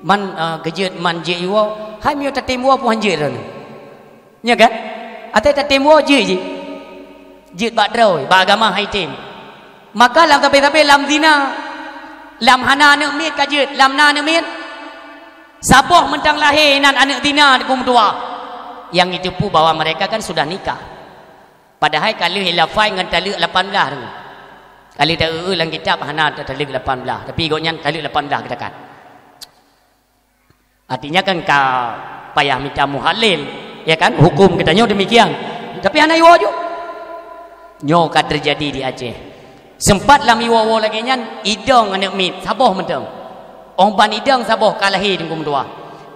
man gejet man je yo hai mi ta temu apa hanje ran nya kan ate ta temu je ba droi ba agama hai tem maka lam tapi lam zina lam hana anak mit kajut lam na anak mit saboh mentang lahir nan anak tina di kumtua yang itu pun bawa mereka kan sudah nikah padahal kalau hilafai dengan taluk 18 tu kalau tak dalam kitab hana taluk 18 tapi goknya taluk 18 katakan artinya kan kau payah minta muhalil ya kan hukum katanya demikian tapi hana iwa je nyo kan terjadi di Aceh sempat lam iwa lagi nyan idong anak mit saboh mentang orang ban idong saboh kalahir di kumtua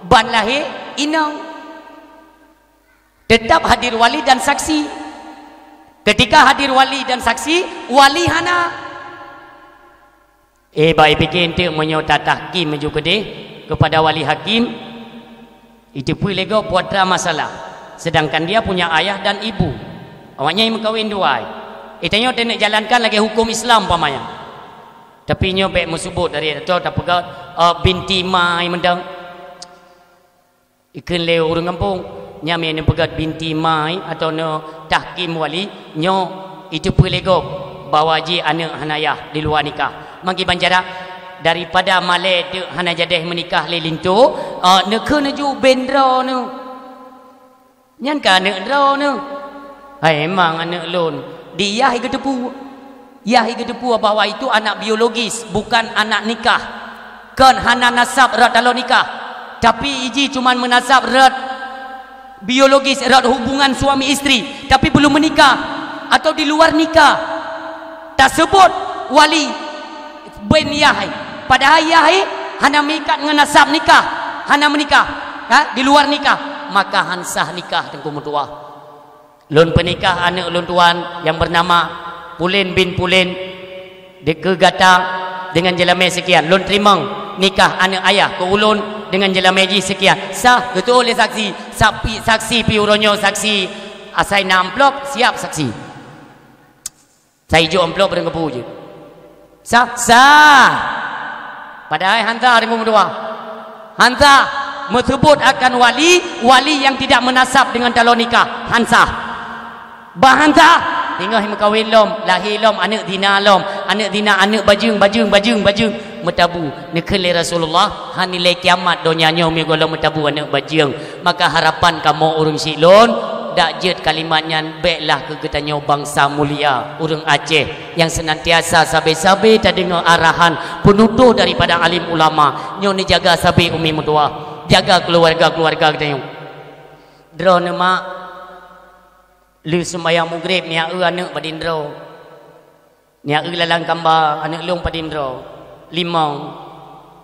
ban lahir inang tetap hadir wali dan saksi ketika hadir wali dan saksi wali hana baik fikir untuk menyota tahkim menuju kepada wali hakim itu pun lego buat masalah sedangkan dia punya ayah dan ibu awaknya yang kawin dua itanya dia nak jalankan lagi hukum Islam pamanya tapi nyo baik musubut dari itu tak pegat binti mai mendang ikan leo orang kampung nyami ni pegat binti mai atau no tahkim wali nyo itu pun lego bawa ji anak hanayah di luar nikah magi banjara daripada male tu hana jadeh menikah lilintu nak ju bendra nu nyan ka anak dra nu hai emang anak lon dia higa depu bahwa itu anak biologis bukan anak nikah kan hana nasab erat dalam nikah tapi iji cuman menasab erat biologis erat hubungan suami isteri tapi belum menikah atau di luar nikah tak sebut wali ben yahai padahal yahai hana mengikat dengan nasab nikah hana menikah di luar nikah maka hansah nikah tengku mutua lun penikah anak lun tuan yang bernama Pulin bin Pulin dikegatang dengan jelame sekian lun terimang nikah anak ayah ke ulun dengan jelame ji sekian sah betul oleh saksi saksi piuronyo saksi asai na amplop siap saksi saya hijau amplop dengan kepu je sah padahal hantar dengan dua hantar menyebut akan wali yang tidak menasab dengan calon nikah hansah bahanta tinggal kawin lom lahir lom anak dina anak bajung metabu nekele Rasulullah hanilai kiamat donyanya umi golong metabu anak bajung maka harapan kamu urang silon dak jet kalimatnya baiklah kegetanyo bangsa mulia urang Aceh yang senantiasa sabe-sabe tak dengar arahan penutuh daripada alim ulama nyo ni jaga sabe umi mutua jaga keluarga ketanyo drone mak lu sembahyang maghrib ni anak padindro ni lalang kamba anak long padindro limau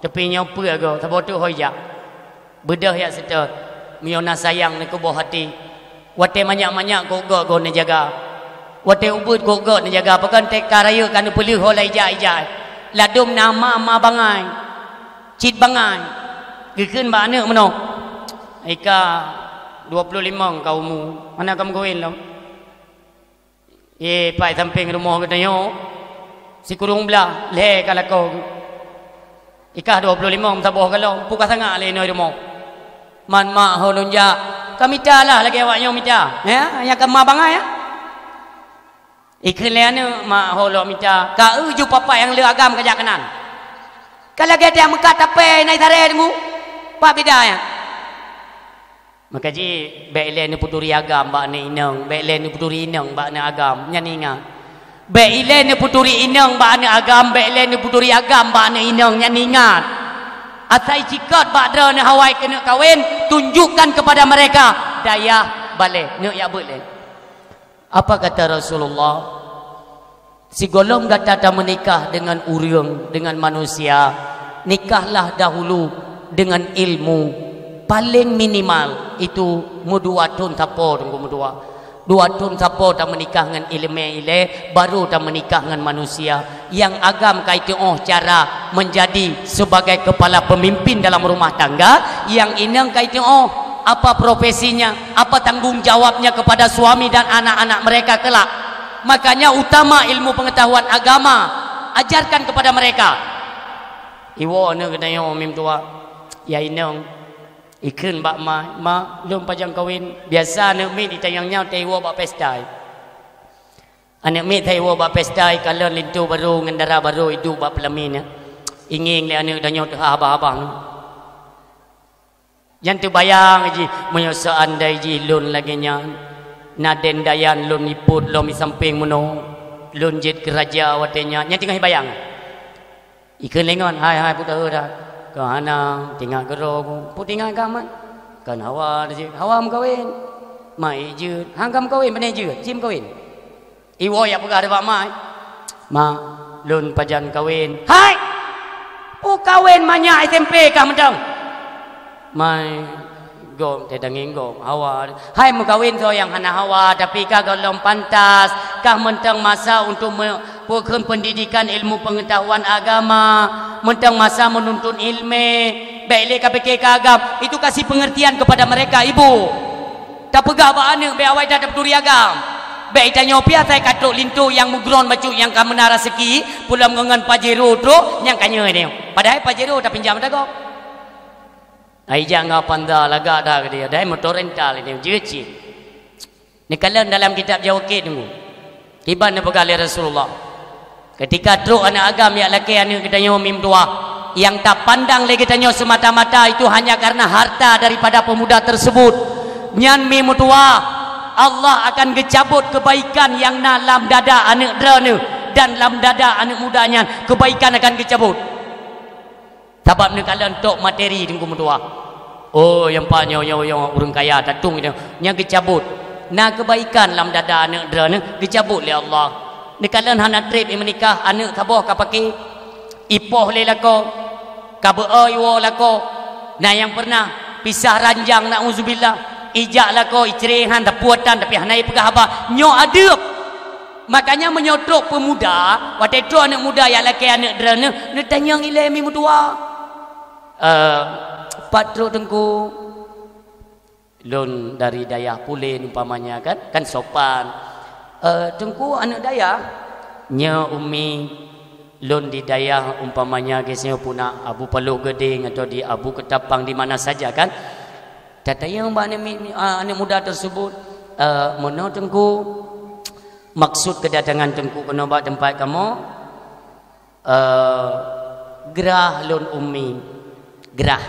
tapi nya apa ago sabotu hoya bedah ya seter miona sayang ni kubuh hati wate manyak-manyak gogo ni jaga wate ubud gogo ni jaga pakan tek karaya kan pelu holai ija ladum nama ma bangai cit bangai gekeun ba anak meno ika 25 kaumu mana kamu kawin lo pai samping rumah katanya si kurung belah le kalau kau ikah 25 saboh kalau puka sangat le noi rumah man mak holonja kami lah lagi awaknya mita ya yang kema bangai ya ikhlane mak holo mita ka uju papa yang le agam kajak kanan kalau gede mekat tape nai tare dengu pak beda ya maka ji beile ni puturi agam ba ni inang beile ni puturi inang ba ni agam nyaninga beile ni puturi inang ba ni agam beile ni puturi agam ba ni inang nyaninga asai cikat ba dra ni hawai kena kawin tunjukkan kepada mereka daya balik nak ya boleh apa kata Rasulullah si golong kata menikah dengan urang dengan manusia nikahlah dahulu dengan ilmu paling minimal itu dua tahun tapo tunggu dua tahun tapo tak menikah dengan ilmu baru tak menikah dengan manusia yang agam kaitu cara menjadi sebagai kepala pemimpin dalam rumah tangga yang inang kaitu apa profesinya apa tanggungjawabnya kepada suami dan anak-anak mereka kelak makanya utama ilmu pengetahuan agama ajarkan kepada mereka iwo ne kena yo mim tua ya inang ikun bak ma lum pajang kawin biasa anak mi ditayangnya taiwo bak pesta anak mi taiwo bak pesta kalau lintu baru ngendara baru hidup bak pelamin ingin le anak danyo abah-abah ni yang tu bayang ji menyosa andai ji lun lagi nya naden dayan lun iput lo mi samping mono lun jet keraja watenya nya tengah bayang ikan lengon hai putar dah ke ana tinggal gero pu tinggal gaman kan hawa je hawa mkawin mai je hangam kawin mana je sim kawin iwo ya pegah ada mai ma lun pajan kawin hai pu kawin manya SMP kah mentang mai gom te danging gom hawa hai mu kawin so yang hana hawa tapi kah golong pantas kah mentang masa untuk pokon pendidikan ilmu pengetahuan agama mentang masa menuntut ilmu baiklah KPK agam itu kasih pengertian kepada mereka ibu tak pegah ba anak be awai dah peduli agam baik tanya pia saya katrok lintu yang mugron bacu yang ka menara seki pulang ngengan pajero tro yang kanya ni padahal pajero dah pinjam dah kok ai jangan panda laga dah dia dai motor rental ni jeci ni kalau dalam kitab Jawakit tunggu tiba na pegali Rasulullah ketika truk anak agam yang laki anak kita nyo mim tua yang tak pandang lagi kita nyo semata-mata itu hanya karena harta daripada pemuda tersebut nyan mim tua Allah akan gecabut kebaikan yang dalam dada anak drone dan dalam dada anak mudanya kebaikan akan gecabut sebab ni kalau untuk materi tunggu tua oh yang panyo yang orang kaya tatung itu yang gecabut nah kebaikan dalam dada anak drone gecabut oleh Allah ni kalau hana trip menikah anak kaboh ka pakai ipoh le lako ka beoi wo lako nah yang pernah pisah ranjang nauzubillah ijak lako icrehan tapuatan tapi hanai pegah apa nyo adep makanya menyodok pemuda waktu itu anak muda yang laki anak drone ni tanyang ilmi mutua patro tengku lun dari dayah pulin umpamanya kan sopan tengku anak dayah nya umi lun di dayah umpamanya gesnya puna abu Paluk Geding atau di Abu Ketapang di mana saja kan tatayang anak muda tersebut mono tengku maksud kedatangan tengku ke nombak tempat kamu gerah lun umi gerah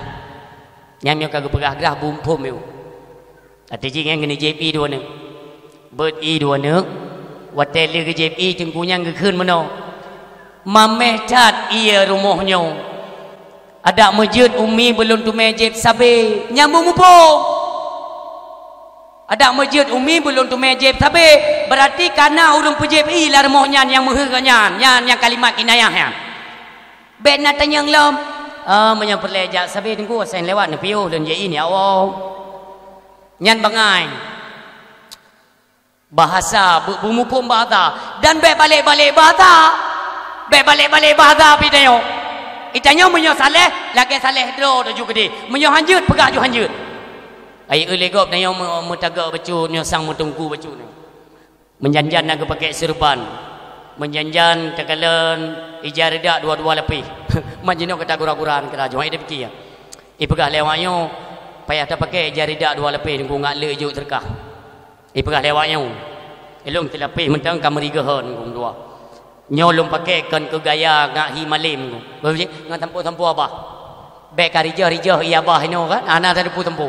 nyamyo kagak pegah gerah bumpum eu ati jing yang gini JP dua ne bet i dua ne watel ke JP tengkunya ngkeun mano mameh tat ia rumahnya ada masjid umi belum tu masjid sabe nyambung mumpung ada masjid umi belum tu masjid sabe berarti karena urang PJPI lah rumahnya yang mehuranya yang kalimat kinayahnya ben nak tanya ngelom menyamperlejak sabe tengku saya lewat ni piu dan je ini awak nyan bangai bahasa bumupum bahasa dan balik-balik bahasa pidayo itanyo menyo saleh lagi saleh dro tu juga di menyo hanjut pegah ju hanjut ai ulegop nayo mutagak bacu nyo sang mutungku bacu ni menjanjan nak pakai serban menjanjan tekalan ijarada dua-dua lebih majino kata gura-guran kerajaan dia fikir pegah lewatnya payah tak pakai ijarada dua lebih ngku ngak le juk terkah pegah lewatnya elong telapih mentang kamerigahan ngku dua nyolong pakai kan ke gaya ngak himalim berarti ngak tempo abah bek karija iya abah ino kan anak tadi pu tempo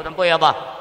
tempo ya abah